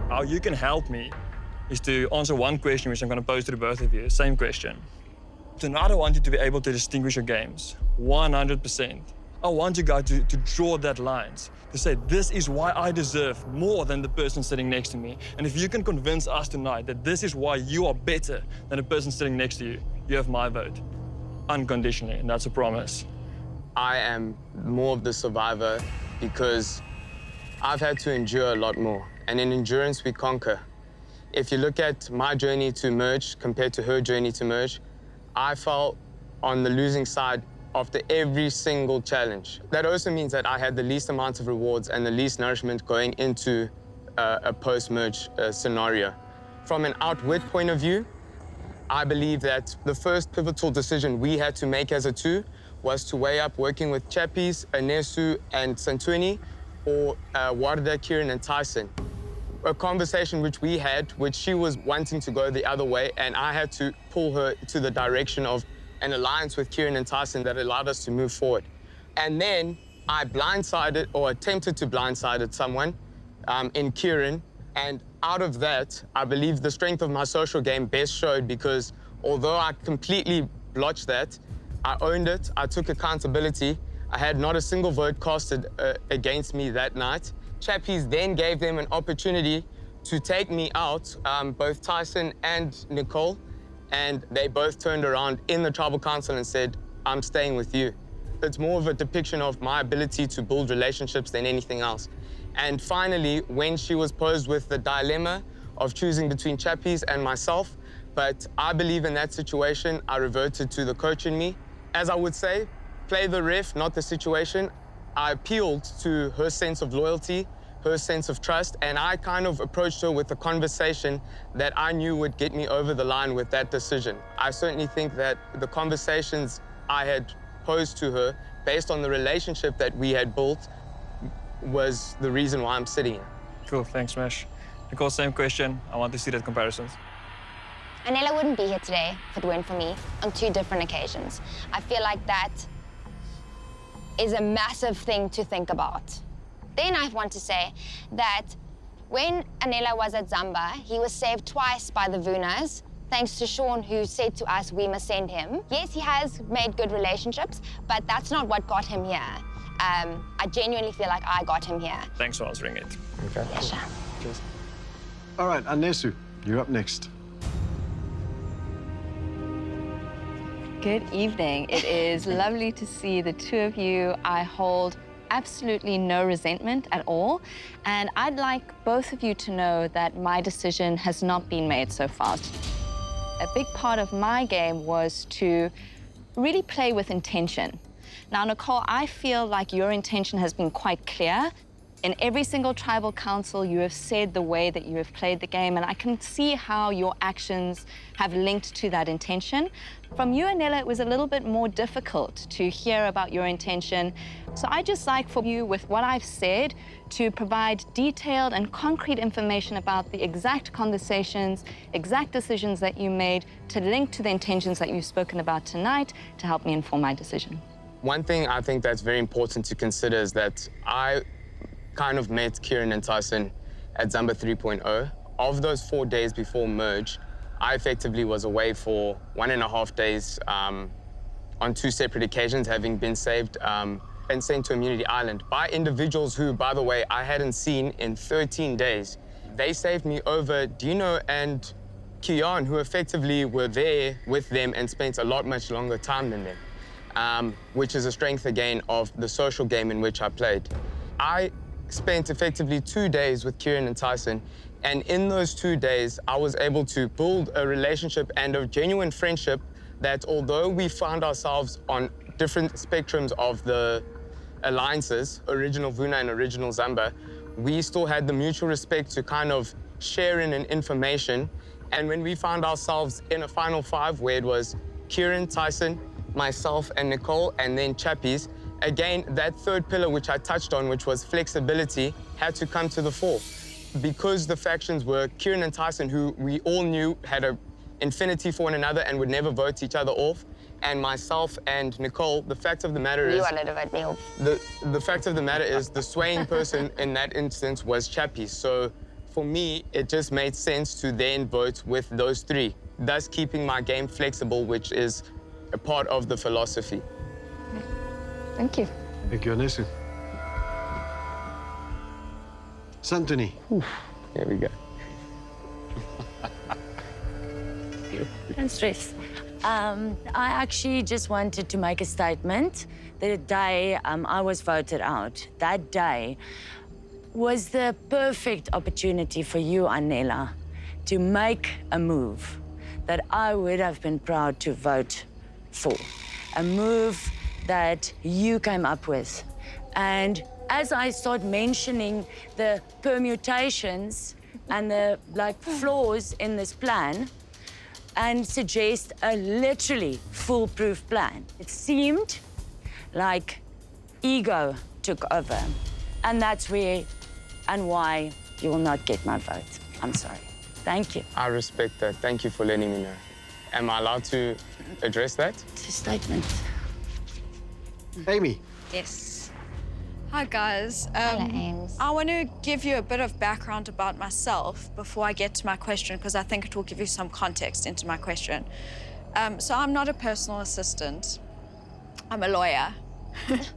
How you can help me is to answer one question which I'm going to pose to the both of you, same question. Tonight I want you to be able to distinguish your games, 100%. I want you guys to draw that lines, to say, this is why I deserve more than the person sitting next to me. And if you can convince us tonight that this is why you are better than the person sitting next to you, you have my vote, unconditionally, and that's a promise. I am more of the survivor because I've had to endure a lot more. And in endurance, we conquer. If you look at my journey to merge compared to her journey to merge, I felt on the losing side after every single challenge. That also means that I had the least amount of rewards and the least nourishment going into a post-merge scenario. From an outwit point of view, I believe that the first pivotal decision we had to make as a two was to weigh up working with Chappies, Anesu, and Santuni, or Warda, Kieran, and Tyson. A conversation which we had, which she was wanting to go the other way, and I had to pull her to the direction of an alliance with Kieran and Tyson that allowed us to move forward. And then I blindsided, or attempted to blindside someone in Kieran, and out of that, I believe the strength of my social game best showed, because although I completely blotched that, I owned it, I took accountability, I had not a single vote casted against me that night. Chappies then gave them an opportunity to take me out, both Tyson and Nicole, and they both turned around in the tribal council and said, I'm staying with you. It's more of a depiction of my ability to build relationships than anything else. And finally, when she was posed with the dilemma of choosing between Chappies and myself, but I believe in that situation, I reverted to the coach in me. As I would say, play the ref, not the situation. I appealed to her sense of loyalty, her sense of trust, and I kind of approached her with a conversation that I knew would get me over the line with that decision. I certainly think that the conversations I had posed to her, based on the relationship that we had built, was the reason why I'm sitting here. Cool, thanks, Mesh. Nicole, same question. I want to see that comparisons. Anela wouldn't be here today if it weren't for me on 2 different occasions. I feel like that is a massive thing to think about. Then I want to say that When Anela was at Zamba, he was saved twice by the Vunas, thanks to Sean, who said to us we must send him. Yes, he has made good relationships, but that's not what got him here. I genuinely feel like I got him here. Thanks for answering it. Okay. Pleasure. Cheers. All right, Anesu, you're up next. Good evening. It is lovely to see the two of you. I hold absolutely no resentment at all. And I'd like both of you to know that my decision has not been made so fast. A big part of my game was to really play with intention. Now, Nicole, I feel like your intention has been quite clear. In every single tribal council, you have said the way that you have played the game, and I can see how your actions have linked to that intention. From you, Anela, it was a little bit more difficult to hear about your intention. So I just like for you, with what I've said, to provide detailed and concrete information about the exact conversations, exact decisions that you made to link to the intentions that you've spoken about tonight to help me inform my decision. One thing I think that's very important to consider is that I kind of met Kieran and Tyson at Zamba 3.0. Of those 4 days before merge, I effectively was away for 1.5 days on 2 separate occasions, having been saved and sent to Immunity Island by individuals who, by the way, I hadn't seen in 13 days. They saved me over Dino and Kian, who effectively were there with them and spent a lot much longer time than them, which is a strength, again, of the social game in which I played. I spent effectively 2 days with Kieran and Tyson, and in those 2 days, I was able to build a relationship and a genuine friendship that, although we found ourselves on different spectrums of the alliances, original Vuna and original Zamba, we still had the mutual respect to kind of share in information. And when we found ourselves in a final 5 where it was Kieran, Tyson, myself, and Nicole, and then Chappies, again, that third pillar which I touched on, which was flexibility, had to come to the fore. Because the factions were Kieran and Tyson, who we all knew had an infinity for one another and would never vote each other off, and myself and Nicole, the fact of the matter is... You wanted to vote me off. The fact of the matter is the swaying person in that instance was Chappies. So for me, it just made sense to then vote with those 3, thus keeping my game flexible, which is a part of the philosophy. Thank you. Thank you, Anesu. Santoni. There we go. Don't stress. I actually just wanted to make a statement. The day I was voted out, that day was the perfect opportunity for you, Anela, to make a move that I would have been proud to vote for. A move that you came up with. And as I start mentioning the permutations and the flaws in this plan and suggest a literally foolproof plan, it seemed like ego took over. And that's where and why you will not get my vote. I'm sorry. Thank you. I respect that. Thank you for letting me know. Am I allowed to address that? It's a statement. Amy. Yes. Hi, guys. Hello, Ames. I want to give you a bit of background about myself before I get to my question, because I think it will give you some context into my question. So I'm not a personal assistant. I'm a lawyer.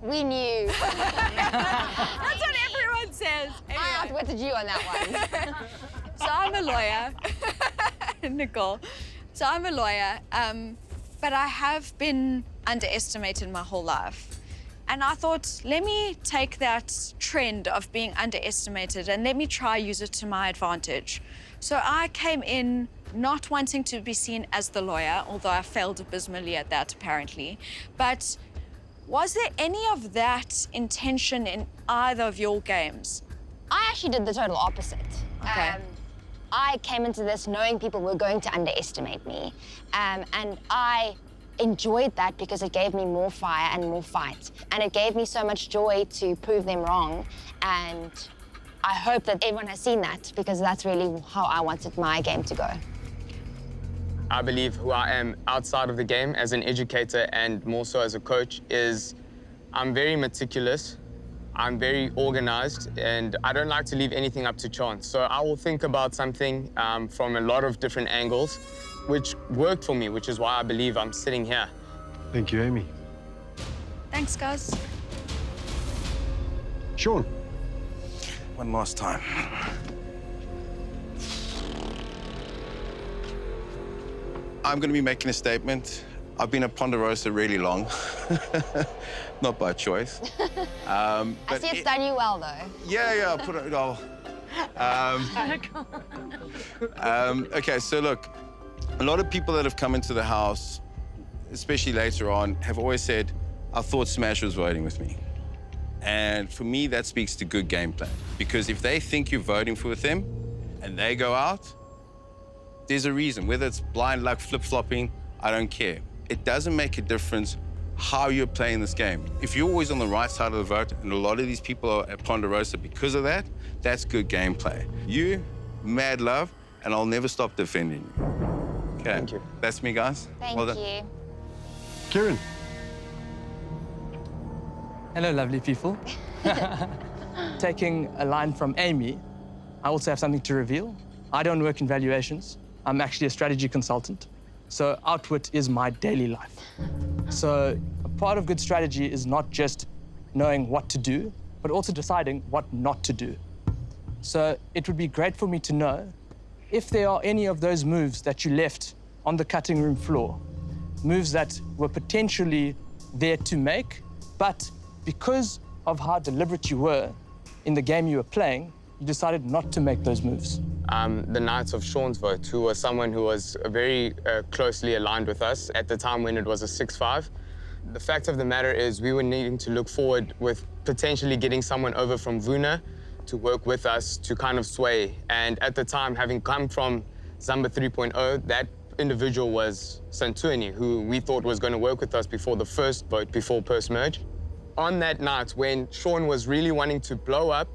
We knew. That's what everyone says. Anyway. I outwitted you on that one. So I'm a lawyer. Nicole. So I'm a lawyer, but I have been underestimated my whole life. And I thought, let me take that trend of being underestimated and let me try use it to my advantage. So I came in not wanting to be seen as the lawyer, although I failed abysmally at that, apparently. But was there any of that intention in either of your games? I actually did the total opposite. Okay. I came into this knowing people were going to underestimate me. And I enjoyed that because it gave me more fire and more fight. And it gave me so much joy to prove them wrong. And I hope that everyone has seen that, because that's really how I wanted my game to go. I believe who I am outside of the game as an educator and more so as a coach is I'm very meticulous. I'm very organized and I don't like to leave anything up to chance. So I will think about something from a lot of different angles, which worked for me, which is why I believe I'm sitting here. Thank you, Amy. Thanks, guys. Sean. One last time. I'm going to be making a statement. I've been a Ponderosa really long, not by choice. I see it's done you well, though. Yeah, I'll put it all. Okay, so look, a lot of people that have come into the house, especially later on, have always said, I thought Smash was voting with me. And for me, that speaks to good gameplay. Because if they think you're voting for them and they go out, there's a reason. Whether it's blind luck, flip-flopping, I don't care. It doesn't make a difference how you're playing this game. If you're always on the right side of the vote, and a lot of these people are at Ponderosa because of that, that's good gameplay. You, mad love, and I'll never stop defending you. Okay. Thank you. That's me, guys. Thank Well done. you. Kieran. Hello, lovely people. Taking a line from Amy, I also have something to reveal. I don't work in valuations. I'm actually a strategy consultant. So outwit is my daily life. So a part of good strategy is not just knowing what to do, but also deciding what not to do. So it would be great for me to know if there are any of those moves that you left on the cutting room floor, moves that were potentially there to make, but because of how deliberate you were in the game you were playing, you decided not to make those moves. The Knights of Sean's vote, who was someone who was very closely aligned with us at the time when it was a 6-5. The fact of the matter is we were needing to look forward with potentially getting someone over from Vuna to work with us to kind of sway. And at the time, having come from Zamba 3.0, that individual was Santuini, who we thought was going to work with us before the first vote, before post-merge. On that night, when Sean was really wanting to blow up,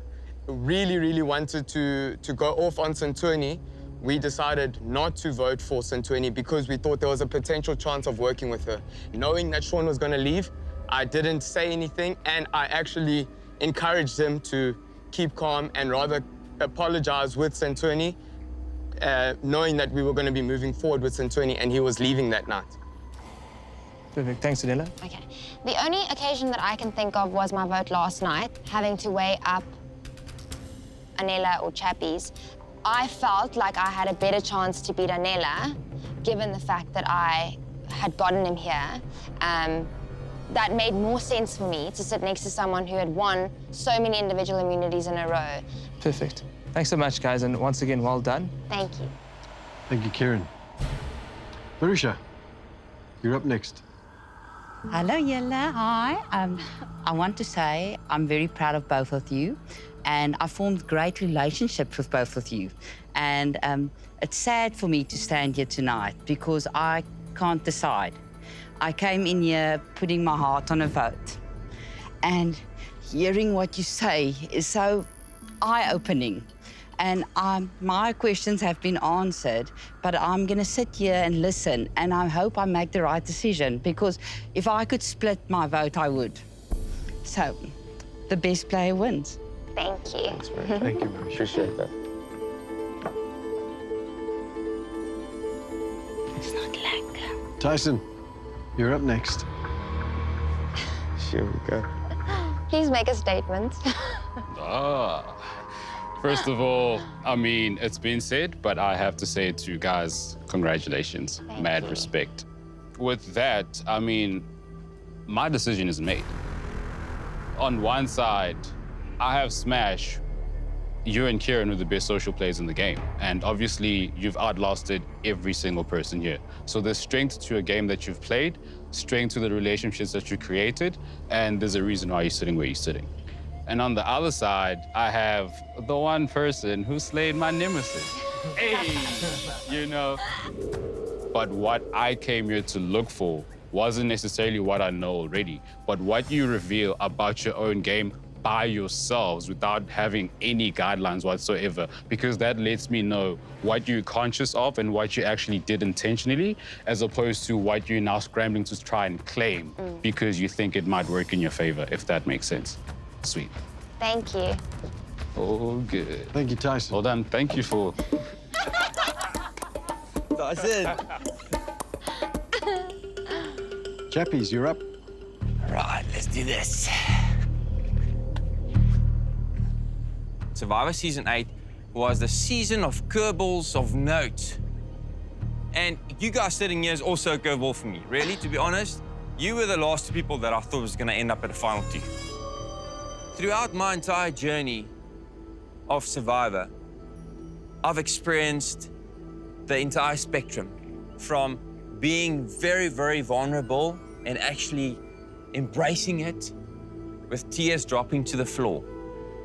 really wanted to go off on Santuini, we decided not to vote for Santuini because we thought there was a potential chance of working with her. Knowing that Sean was going to leave, I didn't say anything, and I actually encouraged him to keep calm and rather apologize with Santuini, knowing that we were going to be moving forward with Santuini, and he was leaving that night. Perfect. Thanks, Adela. Okay. The only occasion that I can think of was my vote last night, having to weigh up Anela or Chappies. I felt like I had a better chance to beat Anela, given the fact that I had gotten him here. That made more sense for me to sit next to someone who had won so many individual immunities in a row. Perfect. Thanks so much, guys, and once again, well done. Thank you. Thank you, Kieran. Marusha, you're up next. Hello, Yella. Hi. I want to say I'm very proud of both of you, and I formed great relationships with both of you. And it's sad for me to stand here tonight because I can't decide. I came in here putting my heart on a vote, and hearing what you say is so eye-opening. And my questions have been answered, but I'm going to sit here and listen, and I hope I make the right decision, because if I could split my vote, I would. So, the best player wins. Thank you. Thanks, man. Thank you, man. Appreciate that. It's not like... Tyson, you're up next. Here we go. Please make a statement. First of all, I mean, it's been said, but I have to say to you guys, congratulations. Mad respect. With that, I mean, my decision is made. On one side, I have Smash. You and Kieran are the best social players in the game. And obviously, you've outlasted every single person here. So there's strength to a game that you've played, strength to the relationships that you created, and there's a reason why you're sitting where you're sitting. And on the other side, I have the one person who slayed my nemesis. Hey, you know. But what I came here to look for wasn't necessarily what I know already, but what you reveal about your own game by yourselves without having any guidelines whatsoever, because that lets me know what you're conscious of and what you actually did intentionally, as opposed to what you're now scrambling to try and claim because you think it might work in your favor, if that makes sense. Sweet. Thank you. All good. Thank you, Tyson. Well done. Thank you for... Tyson. Chappies, you're up. Right, let's do this. Survivor Season 8 was the season of curveballs of note. And you guys sitting here is also a curveball for me. Really, to be honest, you were the last two people that I thought was going to end up at the final two. Throughout my entire journey of Survivor, I've experienced the entire spectrum, from being very, very vulnerable and actually embracing it with tears dropping to the floor,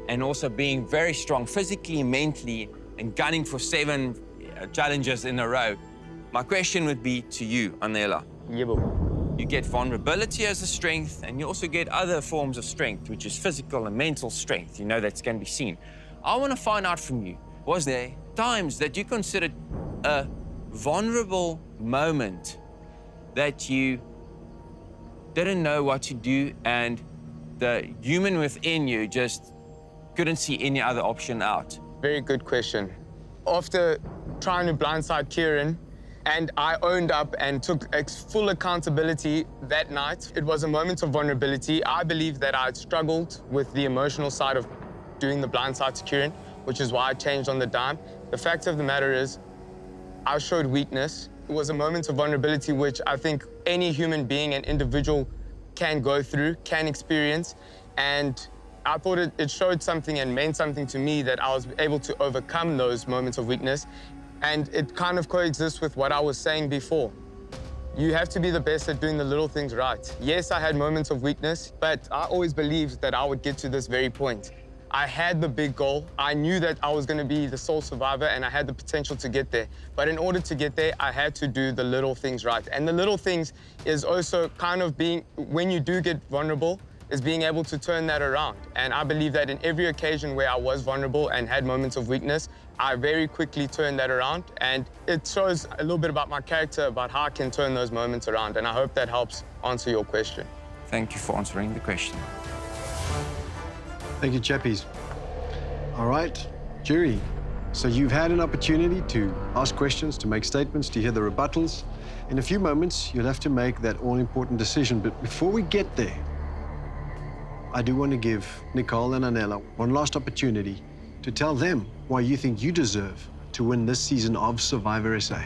and also being very strong physically and mentally and gunning for 7 challenges in a row. My question would be to you, Anela. You get vulnerability as a strength, and you also get other forms of strength, which is physical and mental strength, you know, that's can be seen. I want to find out from you, was there times that you considered a vulnerable moment that you didn't know what to do and the human within you just couldn't see any other option out? Very good question. After trying to blindside Kieran, and I owned up and took full accountability that night, it was a moment of vulnerability. I believe that I'd struggled with the emotional side of doing the blindside to Kieran, which is why I changed on the dime. The fact of the matter is, I showed weakness. It was a moment of vulnerability which I think any human being and individual can go through, can experience, and I thought it showed something and meant something to me that I was able to overcome those moments of weakness. And it kind of coexists with what I was saying before. You have to be the best at doing the little things right. Yes, I had moments of weakness, but I always believed that I would get to this very point. I had the big goal. I knew that I was going to be the sole survivor, and I had the potential to get there. But in order to get there, I had to do the little things right. And the little things is also kind of being, when you do get vulnerable, is being able to turn that around. And I believe that in every occasion where I was vulnerable and had moments of weakness, I very quickly turned that around. And it shows a little bit about my character, about how I can turn those moments around. And I hope that helps answer your question. Thank you for answering the question. Thank you, Chappies. All right, jury. So you've had an opportunity to ask questions, to make statements, to hear the rebuttals. In a few moments, you'll have to make that all-important decision. But before we get there, I do want to give Nicole and Anela one last opportunity to tell them why you think you deserve to win this season of Survivor SA.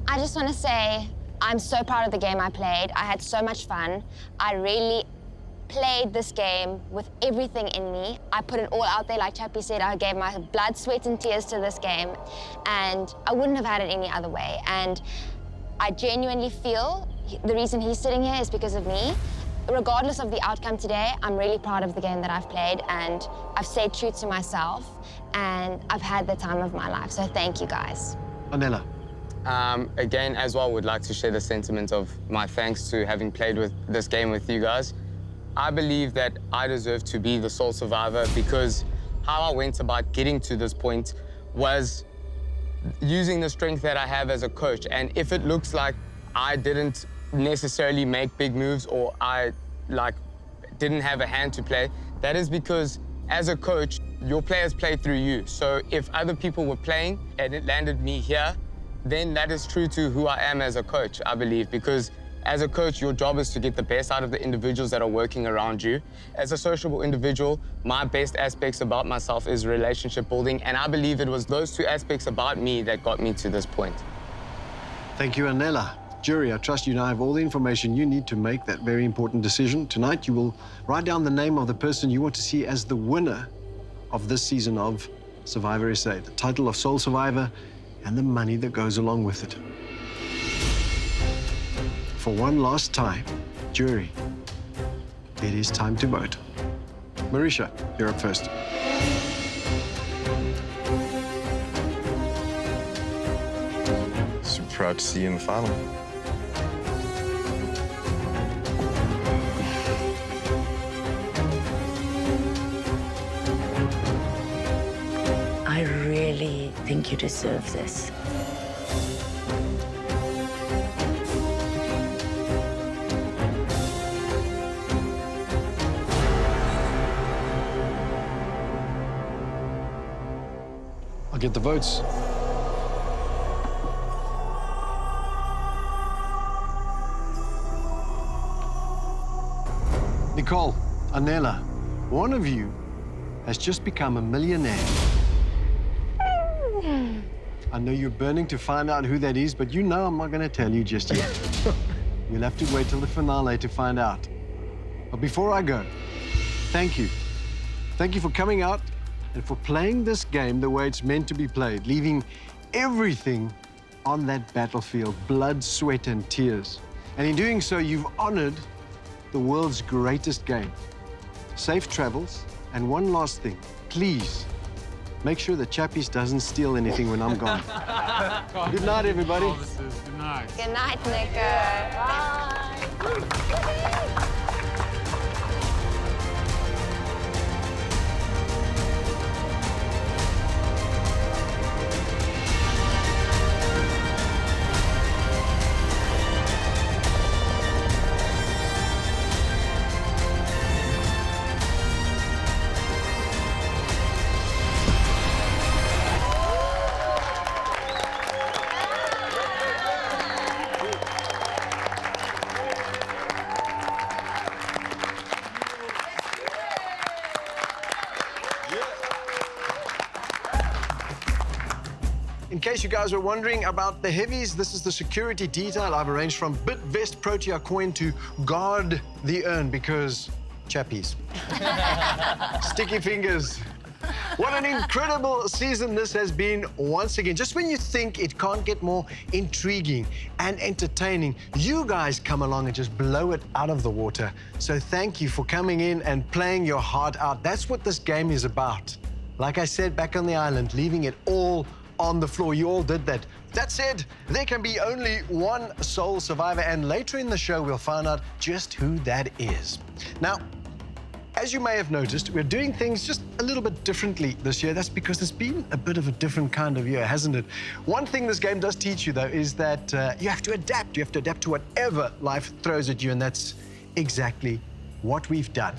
I just want to say I'm so proud of the game I played. I had so much fun. I really played this game with everything in me. I put it all out there, like Chappie said. I gave my blood, sweat, and tears to this game, and I wouldn't have had it any other way. And I genuinely feel the reason he's sitting here is because of me. Regardless of the outcome today, I'm really proud of the game that I've played, and I've stayed true to myself, and I've had the time of my life. So thank you, guys. Anela. Again, as well, would like to share the sentiment of my thanks to having played with this game with you guys. I believe that I deserve to be the sole survivor because how I went about getting to this point was using the strength that I have as a coach. And if it looks like I didn't necessarily make big moves or I didn't have a hand to play, that is because as a coach, your players play through you. So if other people were playing and it landed me here, then that is true to who I am as a coach, I believe, because as a coach, your job is to get the best out of the individuals that are working around you. As a sociable individual, my best aspects about myself is relationship building, and I believe it was those two aspects about me that got me to this point. Thank you, Anela. Jury, I trust you now have all the information you need to make that very important decision. Tonight, you will write down the name of the person you want to see as the winner of this season of Survivor SA, the title of Sole Survivor, and the money that goes along with it. For one last time, jury, it is time to vote. Marisha, you're up first. So proud to see you in the final. I really think you deserve this. get the votes. Nicole, Anela, one of you has just become a millionaire. I know you're burning to find out who that is, but you know I'm not going to tell you just yet. You'll have to wait till the finale to find out. But before I go, thank you. Thank you for coming out and for playing this game the way it's meant to be played, leaving everything on that battlefield, blood, sweat, and tears. And in doing so, you've honored the world's greatest game. Safe travels, and one last thing, please, make sure that Chappies doesn't steal anything when I'm gone. Good night, everybody. Good night. Good night, Nico. Bye. In case you guys were wondering about the heavies, this is the security detail I've arranged from Bitvest Protea Coin to guard the urn because Chappies. Sticky fingers. What an incredible season this has been once again. Just when you think it can't get more intriguing and entertaining, you guys come along and just blow it out of the water. So thank you for coming in and playing your heart out. That's what this game is about. Like I said back on the island, leaving it all on the floor. You all did that. That said, there can be only one sole survivor, and later in the show, we'll find out just who that is. Now, as you may have noticed, we're doing things just a little bit differently this year. That's because it's been a bit of a different kind of year, hasn't it? One thing this game does teach you, though, is that you have to adapt. You have to adapt to whatever life throws at you, and that's exactly what we've done.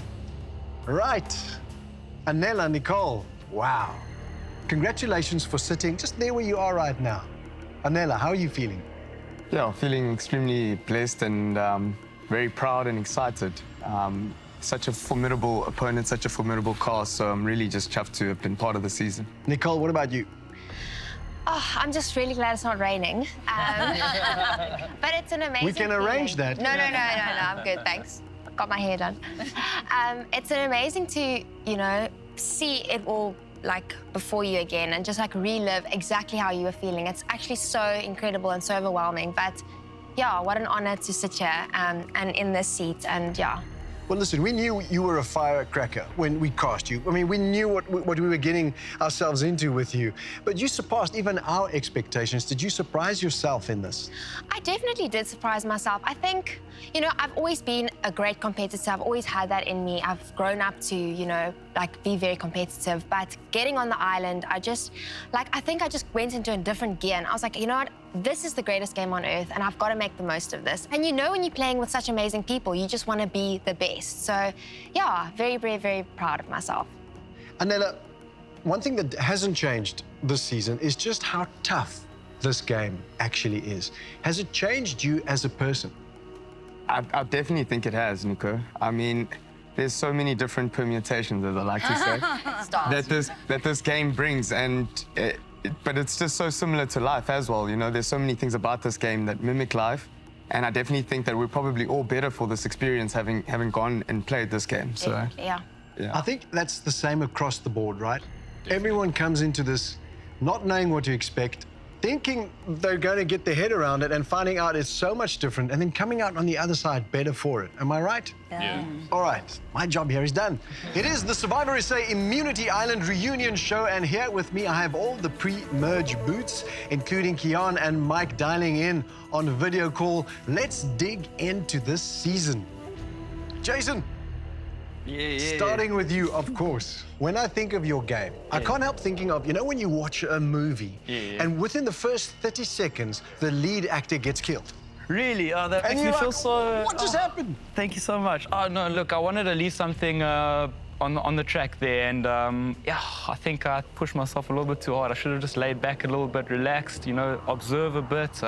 Right. Anela, Nicole, wow. Congratulations for sitting just there where you are right now. Anela, how are you feeling? Yeah, feeling extremely blessed and very proud and excited. Such a formidable opponent, such a formidable cast, so I'm really just chuffed to have been part of the season. Nicole, what about you? Oh, I'm just really glad it's not raining. But it's an amazing We can arrange that. No, I'm good, thanks. Got my hair done. It's an amazing to, you know, see it all like before you again and just like relive exactly how you were feeling. It's actually so incredible and so overwhelming. But yeah, what an honor to sit here and in this seat, and yeah. Well, listen, we knew you were a firecracker when we cast you. I mean, we knew what we were getting ourselves into with you. But you surpassed even our expectations. Did you surprise yourself in this? I definitely did surprise myself. I think, you know, I've always been a great competitor. I've always had that in me. I've grown up to, you know, like be very competitive. But getting on the island, I think I just went into a different gear. And I was like, you know what? This is the greatest game on earth, and I've got to make the most of this. And you know, when you're playing with such amazing people, you just want to be the best. So, yeah, very, very, very proud of myself. Anela, one thing that hasn't changed this season is just how tough this game actually is. Has it changed you as a person? I definitely think it has, Nico. I mean, there's so many different permutations, as I like to say, that this game brings, and but it's just so similar to life as well. You know, there's so many things about this game that mimic life, and I definitely think that we're probably all better for this experience having gone and played this game. So yeah. I think that's the same across the board, right? Definitely. Everyone comes into this not knowing what to expect, thinking they're going to get their head around it, and finding out it's so much different, and then coming out on the other side better for it. Am I right? Yeah. All right, my job here is done. It is the Survivor SA Immunity Island reunion show, and here with me I have all the pre-merge boots, including Kian and Mike dialing in on video call. Let's dig into this season. Jason. Yeah. Starting with you, of course. When I think of your game, I can't help thinking of, you know, when you watch a movie and within the first 30 seconds, the lead actor gets killed. Really? Oh, that makes me feel so... What just happened? Thank you so much. Oh, no, look, I wanted to leave something on the track there, and yeah, I think I pushed myself a little bit too hard. I should have just laid back a little bit, relaxed, you know, observe a bit,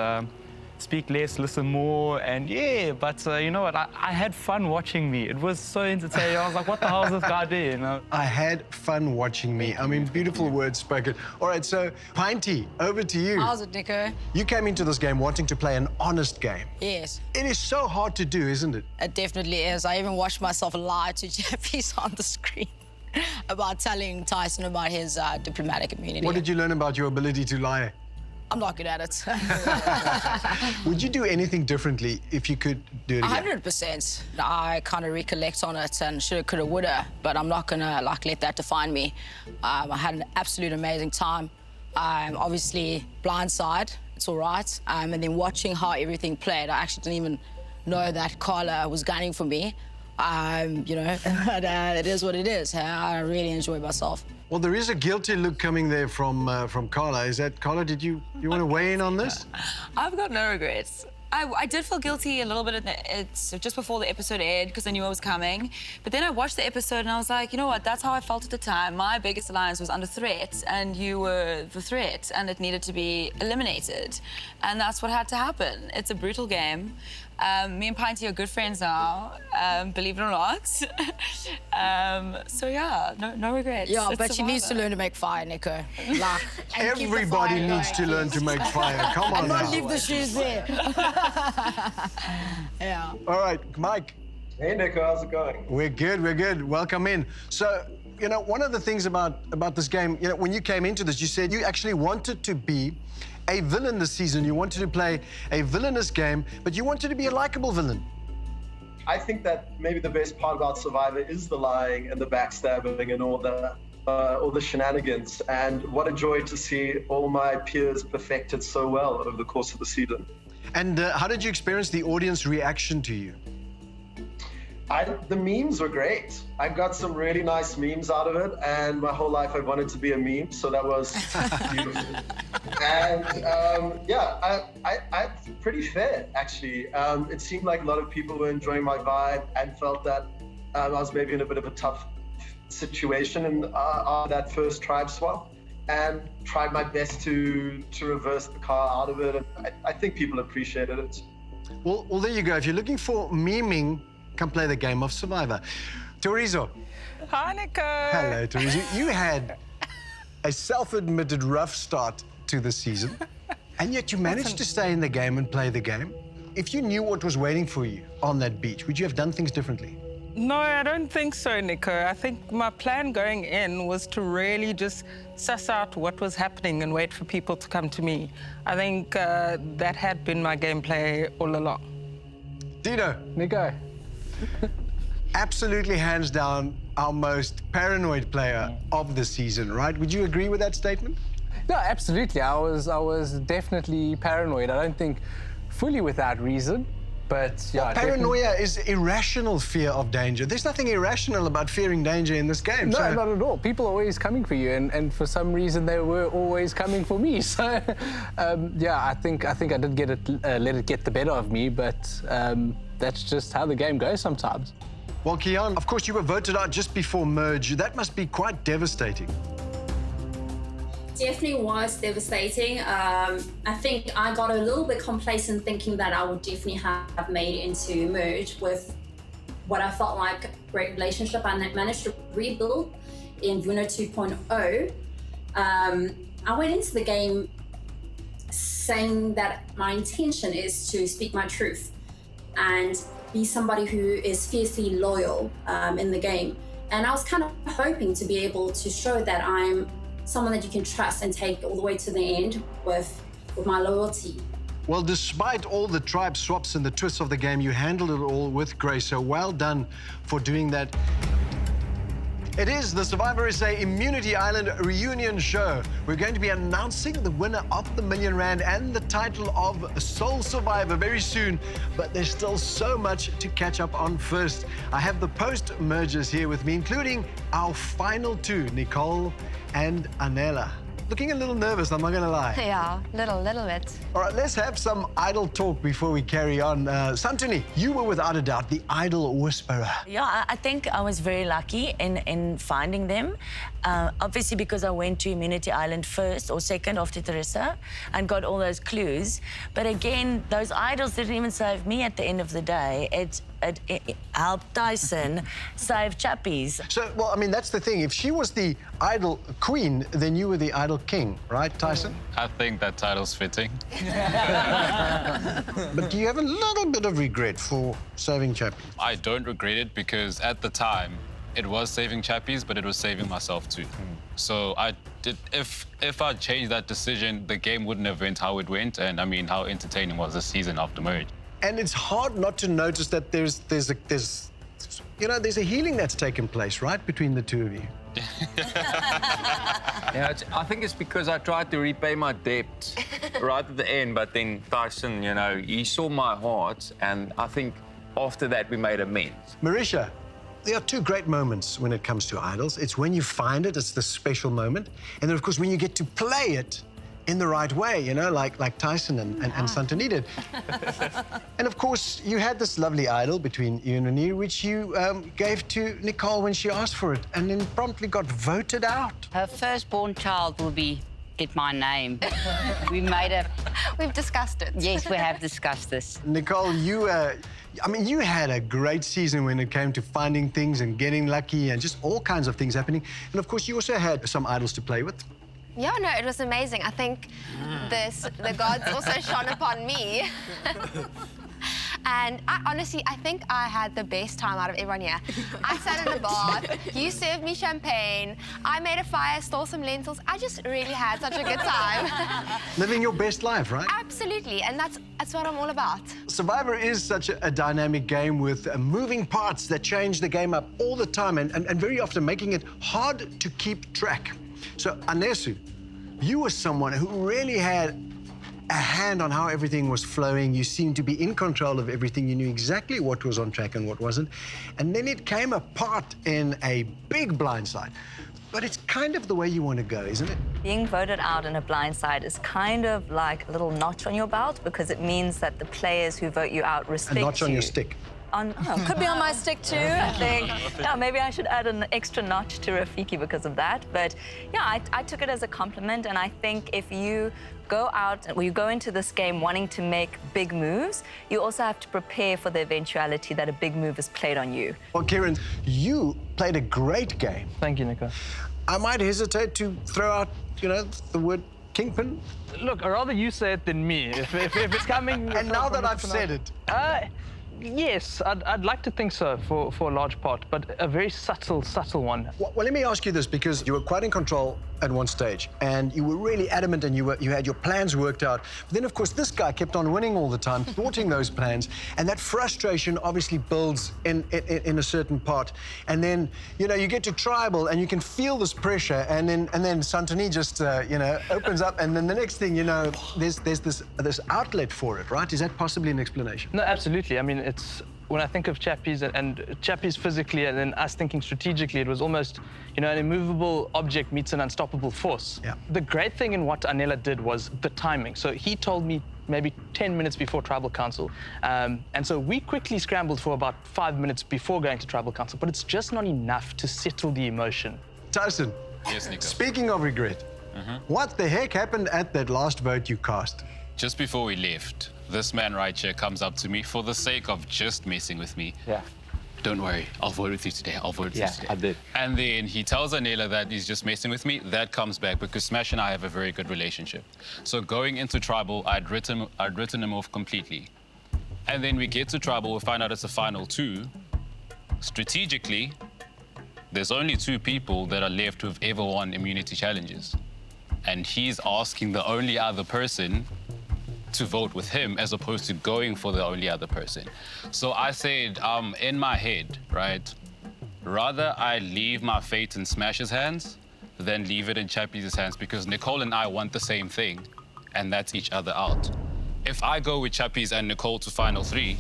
speak less, listen more, and yeah, but you know what, I had fun watching me. It was so entertaining. I was like, what the hell is this guy doing, you know? I had fun watching me. I mean, beautiful words spoken. All right, so Pinty, over to you. How's it, Nico? You came into this game wanting to play an honest game. Yes. It is so hard to do, isn't it? It definitely is. I even watched myself lie to Jeffy's on the screen about telling Tyson about his diplomatic immunity. What did you learn about your ability to lie? I'm not good at it. Would you do anything differently if you could do it again? 100%. I kind of recollect on it and shoulda, coulda, woulda, but I'm not gonna like let that define me. I had an absolute amazing time. Obviously, blindside, it's all right. And then watching how everything played, I actually didn't even know that Carla was gunning for me. You know, but, it is what it is. I really enjoy myself. Well, there is a guilty look coming there from Carla. Is that, Carla, did you want to weigh in on this? I've got no regrets. I did feel guilty a little bit it's just before the episode aired because I knew I was coming. But then I watched the episode and I was like, you know what, that's how I felt at the time. My biggest alliance was under threat and you were the threat and it needed to be eliminated. And that's what had to happen. It's a brutal game. Me and Pinty are good friends now, believe it or not. So yeah, no regrets. Yeah, It's but she needs to Survivor. learn to make fire, Nico. Like, Everybody needs to learn to make fire. Come on and now. not leave the shoes there. Yeah. All right, Mike. Hey, Nico, how's it going? We're good, we're good. Welcome in. So, you know, one of the things about this game, you know, when you came into this, you said you actually wanted to be a villain this season. You wanted to play a villainous game, but you wanted to be a likable villain. I think that maybe the best part about Survivor is the lying and the backstabbing and all the shenanigans. And what a joy to see all my peers perfected so well over the course of the season. And how did you experience the audience reaction to you? The memes were great. I got some really nice memes out of it, and my whole life I wanted to be a meme, so that was beautiful. And yeah, I pretty fair, actually. It seemed like a lot of people were enjoying my vibe and felt that I was maybe in a bit of a tough situation after that first tribe swap, and tried my best to reverse the car out of it. And I think people appreciated it. Well, there you go. If you're looking for memeing, come play the game of Survivor. Torizo. Hi, Nico. Hello, Torizo. You had a self-admitted rough start to the season, and yet you managed to stay in the game and play the game. If you knew what was waiting for you on that beach, would you have done things differently? No, I don't think so, Nico. I think my plan going in was to really just suss out what was happening and wait for people to come to me. I think that had been my gameplay all along. Dino. Nico. Absolutely, hands down, our most paranoid player of the season, right? Would you agree with that statement? No, absolutely. I was definitely paranoid. I don't think fully without reason, but yeah. Well, paranoia is irrational fear of danger. There's nothing irrational about fearing danger in this game. No, so... not at all. People are always coming for you, and for some reason they were always coming for me. So, yeah, I think I did get it, let it get the better of me, but that's just how the game goes sometimes. Well, Kian, of course, you were voted out just before merge. That must be quite devastating. Definitely was devastating. I think I got a little bit complacent thinking that I would definitely have made it into merge with what I felt like a great relationship I managed to rebuild in Vuno 2.0. I went into the game saying that my intention is to speak my truth and be somebody who is fiercely loyal in the game. And I was kind of hoping to be able to show that I'm someone that you can trust and take all the way to the end with my loyalty. Well, despite all the tribe swaps and the twists of the game, you handled it all with grace, so well done for doing that. It is the Survivor SA Immunity Island reunion show. We're going to be announcing the winner of the R1 million and the title of Sole Survivor very soon, but there's still so much to catch up on first. I have the post-mergers here with me, including our final two, Nicole and Anela. looking a little nervous, I'm not going to lie. Yeah, little bit. All right, let's have some idol talk before we carry on. Santini, you were without a doubt the idol whisperer. Yeah, I think I was very lucky in finding them. Obviously, because I went to Immunity Island first or second after Teresa and got all those clues. But again, those idols didn't even save me at the end of the day. It helped Tyson save Chappies. So, well, I mean, that's the thing. If she was the idol queen, then you were the idol king, right, Tyson? I think that title's fitting. But do you have a little bit of regret for saving Chappies? I don't regret it because at the time, it was saving Chappies, but it was saving myself too. So if I changed that decision, the game wouldn't have went how it went, and I mean, how entertaining was the season after merge. And it's hard not to notice that there's a healing that's taken place, right, between the two of you. Yeah, I think it's because I tried to repay my debt right at the end, but then Tyson, you know, he saw my heart, and I think after that we made amends. Marisha, there are two great moments when it comes to idols. It's when you find it, it's the special moment. And then, of course, when you get to play it in the right way, you know, like Tyson and Santini did. And, of course, you had this lovely idol between you and Renier, which you gave to Nicole when she asked for it, and then promptly got voted out. Her firstborn child will get my name. We've discussed it. Yes, we have discussed this. Nicole, you had a great season when it came to finding things and getting lucky and just all kinds of things happening. And, of course, you also had some idols to play with. Yeah, no, it was amazing. I think the gods also shone upon me. And I think I had the best time out of everyone here. I sat in the bath, you served me champagne, I made a fire, stole some lentils. I just really had such a good time. Living your best life, right? Absolutely, and that's what I'm all about. Survivor is such a dynamic game with moving parts that change the game up all the time and very often making it hard to keep track. So, Anesu, you were someone who really had a hand on how everything was flowing. You seemed to be in control of everything. You knew exactly what was on track and what wasn't. And then it came apart in a big blindside. But it's kind of the way you want to go, isn't it? Being voted out in a blindside is kind of like a little notch on your belt because it means that the players who vote you out respect you. A notch on your stick. Could be on my stick too, I think. Yeah, maybe I should add an extra notch to Rafiki because of that. But yeah, I took it as a compliment, and I think if you go out or you go into this game wanting to make big moves, you also have to prepare for the eventuality that a big move is played on you. Well, Kieran, you played a great game. Thank you, Nico. I might hesitate to throw out, the word kingpin. Look, I'd rather you say it than me. If it's coming... And now that I've said it... Yes, I'd like to think so for a large part, but a very subtle one. Well, let me ask you this, because you were quite in control at one stage, and you were really adamant, and you had your plans worked out. But then, of course, this guy kept on winning all the time, thwarting those plans, and that frustration obviously builds in a certain part. And then, you get to tribal, and you can feel this pressure, and then Santini just, opens up, and then the next thing you know, there's this outlet for it, right? Is that possibly an explanation? No, absolutely. I mean, it's when I think of Chappies and Chappies physically and then us thinking strategically, it was almost, an immovable object meets an unstoppable force. Yeah. The great thing in what Anela did was the timing. So he told me maybe 10 minutes before Tribal Council. And so we quickly scrambled for about 5 minutes before going to Tribal Council, but it's just not enough to settle the emotion. Tyson. Yes, Nico. Speaking of regret, what the heck happened at that last vote you cast? Just before we left, this man right here comes up to me for the sake of just messing with me. Yeah. Don't worry, I'll vote with you today. I'll vote with you today. I did. And then he tells Anela that he's just messing with me. That comes back because Smash and I have a very good relationship. So going into Tribal, I'd written him off completely. And then we get to Tribal, we find out it's a final 2. Strategically, there's only 2 people that are left who've ever won immunity challenges. And he's asking the only other person to vote with him as opposed to going for the only other person. So I said, in my head, right, rather I leave my fate in Smash's hands than leave it in Chappies' hands, because Nicole and I want the same thing, and that's each other out. If I go with Chappies and Nicole to final 3,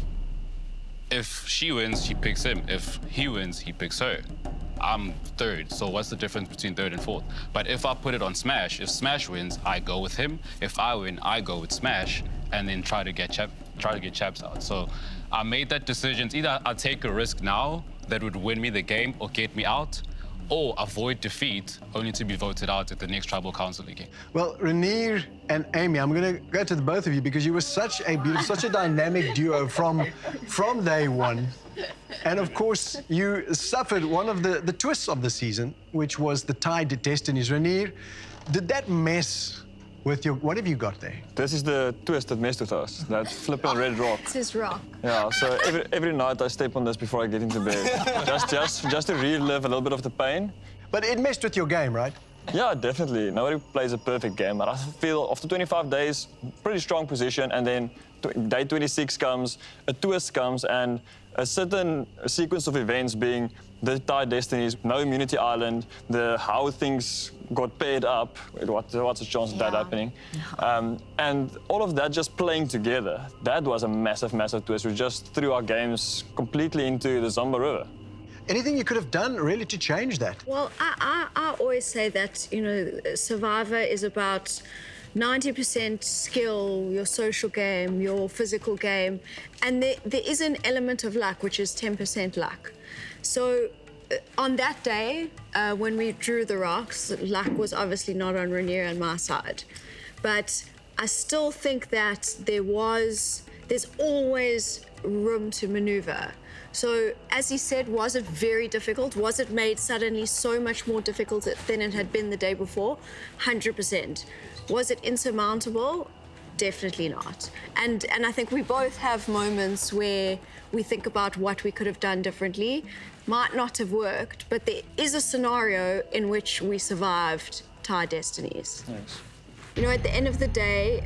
if she wins, he picks him. If he wins, he picks her. I'm third, so what's the difference between third and fourth? But if I put it on Smash, if Smash wins, I go with him. If I win, I go with Smash, and then try to get Chaps out. So I made that decision. Either I take a risk now that would win me the game or get me out, or avoid defeat, only to be voted out at the next Tribal Council again. Well, Renier and Amy, I'm going to go to the both of you because you were such a beautiful, such a dynamic duo from day one. And of course, you suffered one of the twists of the season, which was the tied destinies. Renier, did that mess with your... What have you got there? This is the twist that messed with us, that flipping red rock. It's his rock. Yeah, so every night I step on this before I get into bed, just to relive a little bit of the pain. But it messed with your game, right? Yeah, definitely. Nobody plays a perfect game, but I feel after 25 days, pretty strong position, and then day 26 comes, a twist comes, and a certain sequence of events being the tied destinies, no immunity island, how things got paired up, what's the chance of that happening? And all of that just playing together, that was a massive, massive twist. We just threw our games completely into the Zamba River. Anything you could have done, really, to change that? Well, I always say that, you know, Survivor is about 90% skill, your social game, your physical game, and there is an element of luck, which is 10% luck. So on that day, when we drew the rocks, luck was obviously not on Renier and my side. But I still think that there's always room to maneuver. So, as he said, was it very difficult? Was it made suddenly so much more difficult than it had been the day before? 100%. Was it insurmountable? Definitely not. And I think we both have moments where we think about what we could have done differently. Might not have worked, but there is a scenario in which we survived tied destinies. Nice. You know, at the end of the day,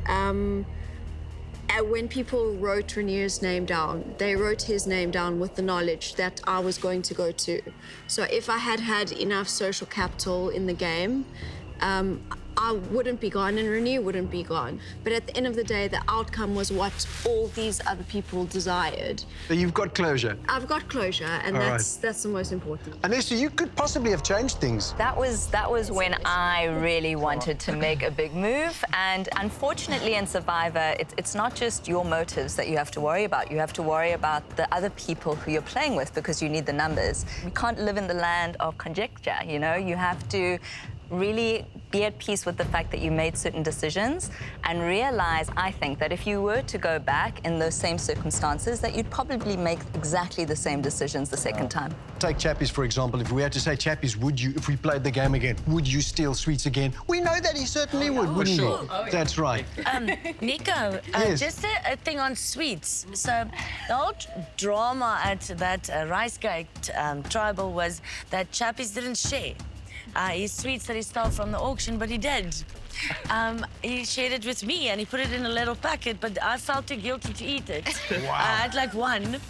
when people wrote Renier's name down, they wrote his name down with the knowledge that I was going to go too. So if I had had enough social capital in the game, I wouldn't be gone and Renier wouldn't be gone. But at the end of the day, the outcome was what all these other people desired. So you've got closure? I've got closure, and that's the most important. Anessa, you could possibly have changed things. That was when I really wanted to make a big move. And unfortunately in Survivor, it's not just your motives that you have to worry about. You have to worry about the other people who you're playing with because you need the numbers. We can't live in the land of conjecture, you know? You have to really be at peace with the fact that you made certain decisions and realize, I think, that if you were to go back in those same circumstances, that you'd probably make exactly the same decisions the second time. Take Chappies, for example. If we had to say, Chappies, if we played the game again, would you steal sweets again? We know that he certainly would, wouldn't he? That's right. Nico, Yes. just a thing on sweets. So the whole drama at that Rice Gate tribal was that Chappies didn't share his sweets that he stole from the auction, but he did. He shared it with me and he put it in a little packet, but I felt too guilty to eat it. Wow. I had like one.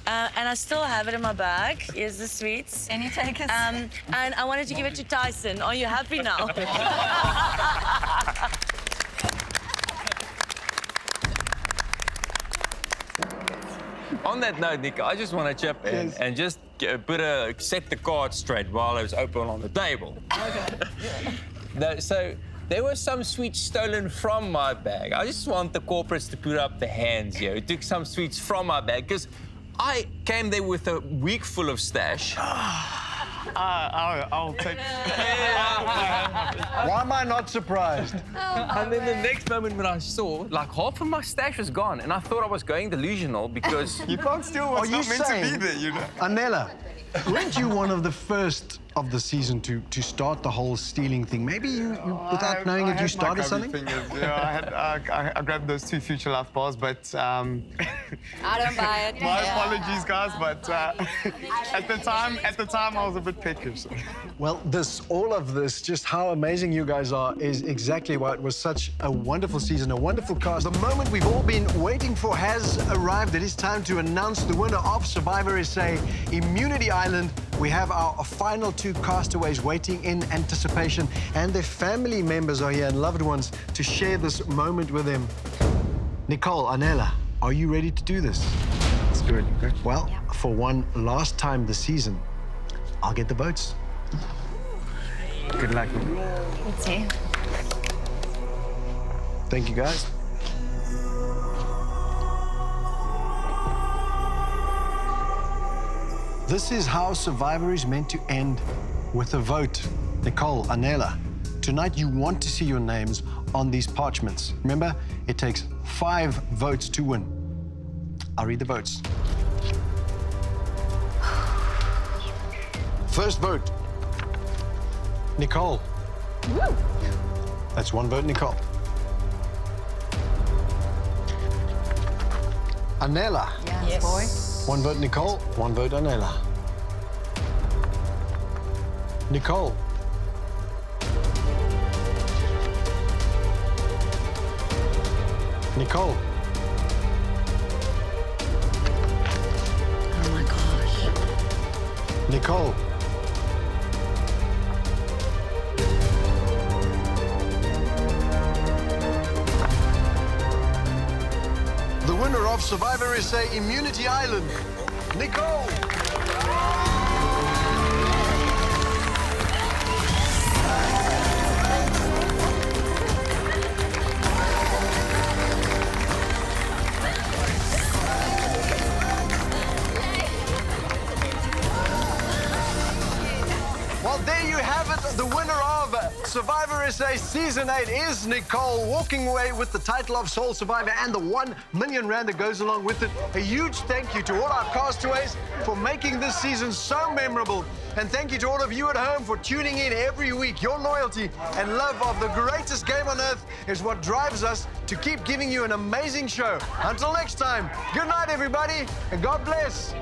And I still have it in my bag. Here's the sweets. Can you take us? And I wanted to give it to Tyson. Are you happy now? On that note, Nico, I just want to chip in and just set the cards straight while it was open on the table. So there was some sweets stolen from my bag. I just want the corporates to put up their hands here. Who took some sweets from my bag because I came there with a week full of stash. I'll take... Why am I not surprised? And then the next moment when I saw, like, half of my stash was gone, and I thought I was going delusional because... You can't steal what's not meant to be there, you know. Anela, weren't you one of the first of the season to start the whole stealing thing? Maybe you without knowing it, you started something? I grabbed those 2 Future Life bars, but... I don't buy it. My apologies, guys, but at the time, I was a bit peckish. Well, all of this, just how amazing you guys are, is exactly why it was such a wonderful season, a wonderful cast. The moment we've all been waiting for has arrived. It is time to announce the winner of Survivor SA Immunity Island. We have our final 2 castaways waiting in anticipation, and their family members are here and loved ones to share this moment with them. Nicole, Anela, are you ready to do this? Let's do it, okay? Well, for one last time this season, I'll get the votes. Good luck. Me too. Thank you, guys. This is how Survivor is meant to end, with a vote. Nicole, Anela, tonight you want to see your names on these parchments. Remember, it takes 5 votes to win. I'll read the votes. First vote, Nicole. Woo. That's 1 vote, Nicole. Anela. Yes, boy. 1 vote, Nicole. 1 vote, Anela. Nicole. Nicole. Oh my gosh. Nicole. The winner of Survivor SA Immunity Island, Nicole. Well, there you have it. The winner of Survivor SA Season 8 is Nicole, walking away with the title of Sole Survivor and the 1 million rand that goes along with it. A huge thank you to all our castaways for making this season so memorable. And thank you to all of you at home for tuning in every week. Your loyalty and love of the greatest game on earth is what drives us to keep giving you an amazing show. Until next time, good night, everybody, and God bless.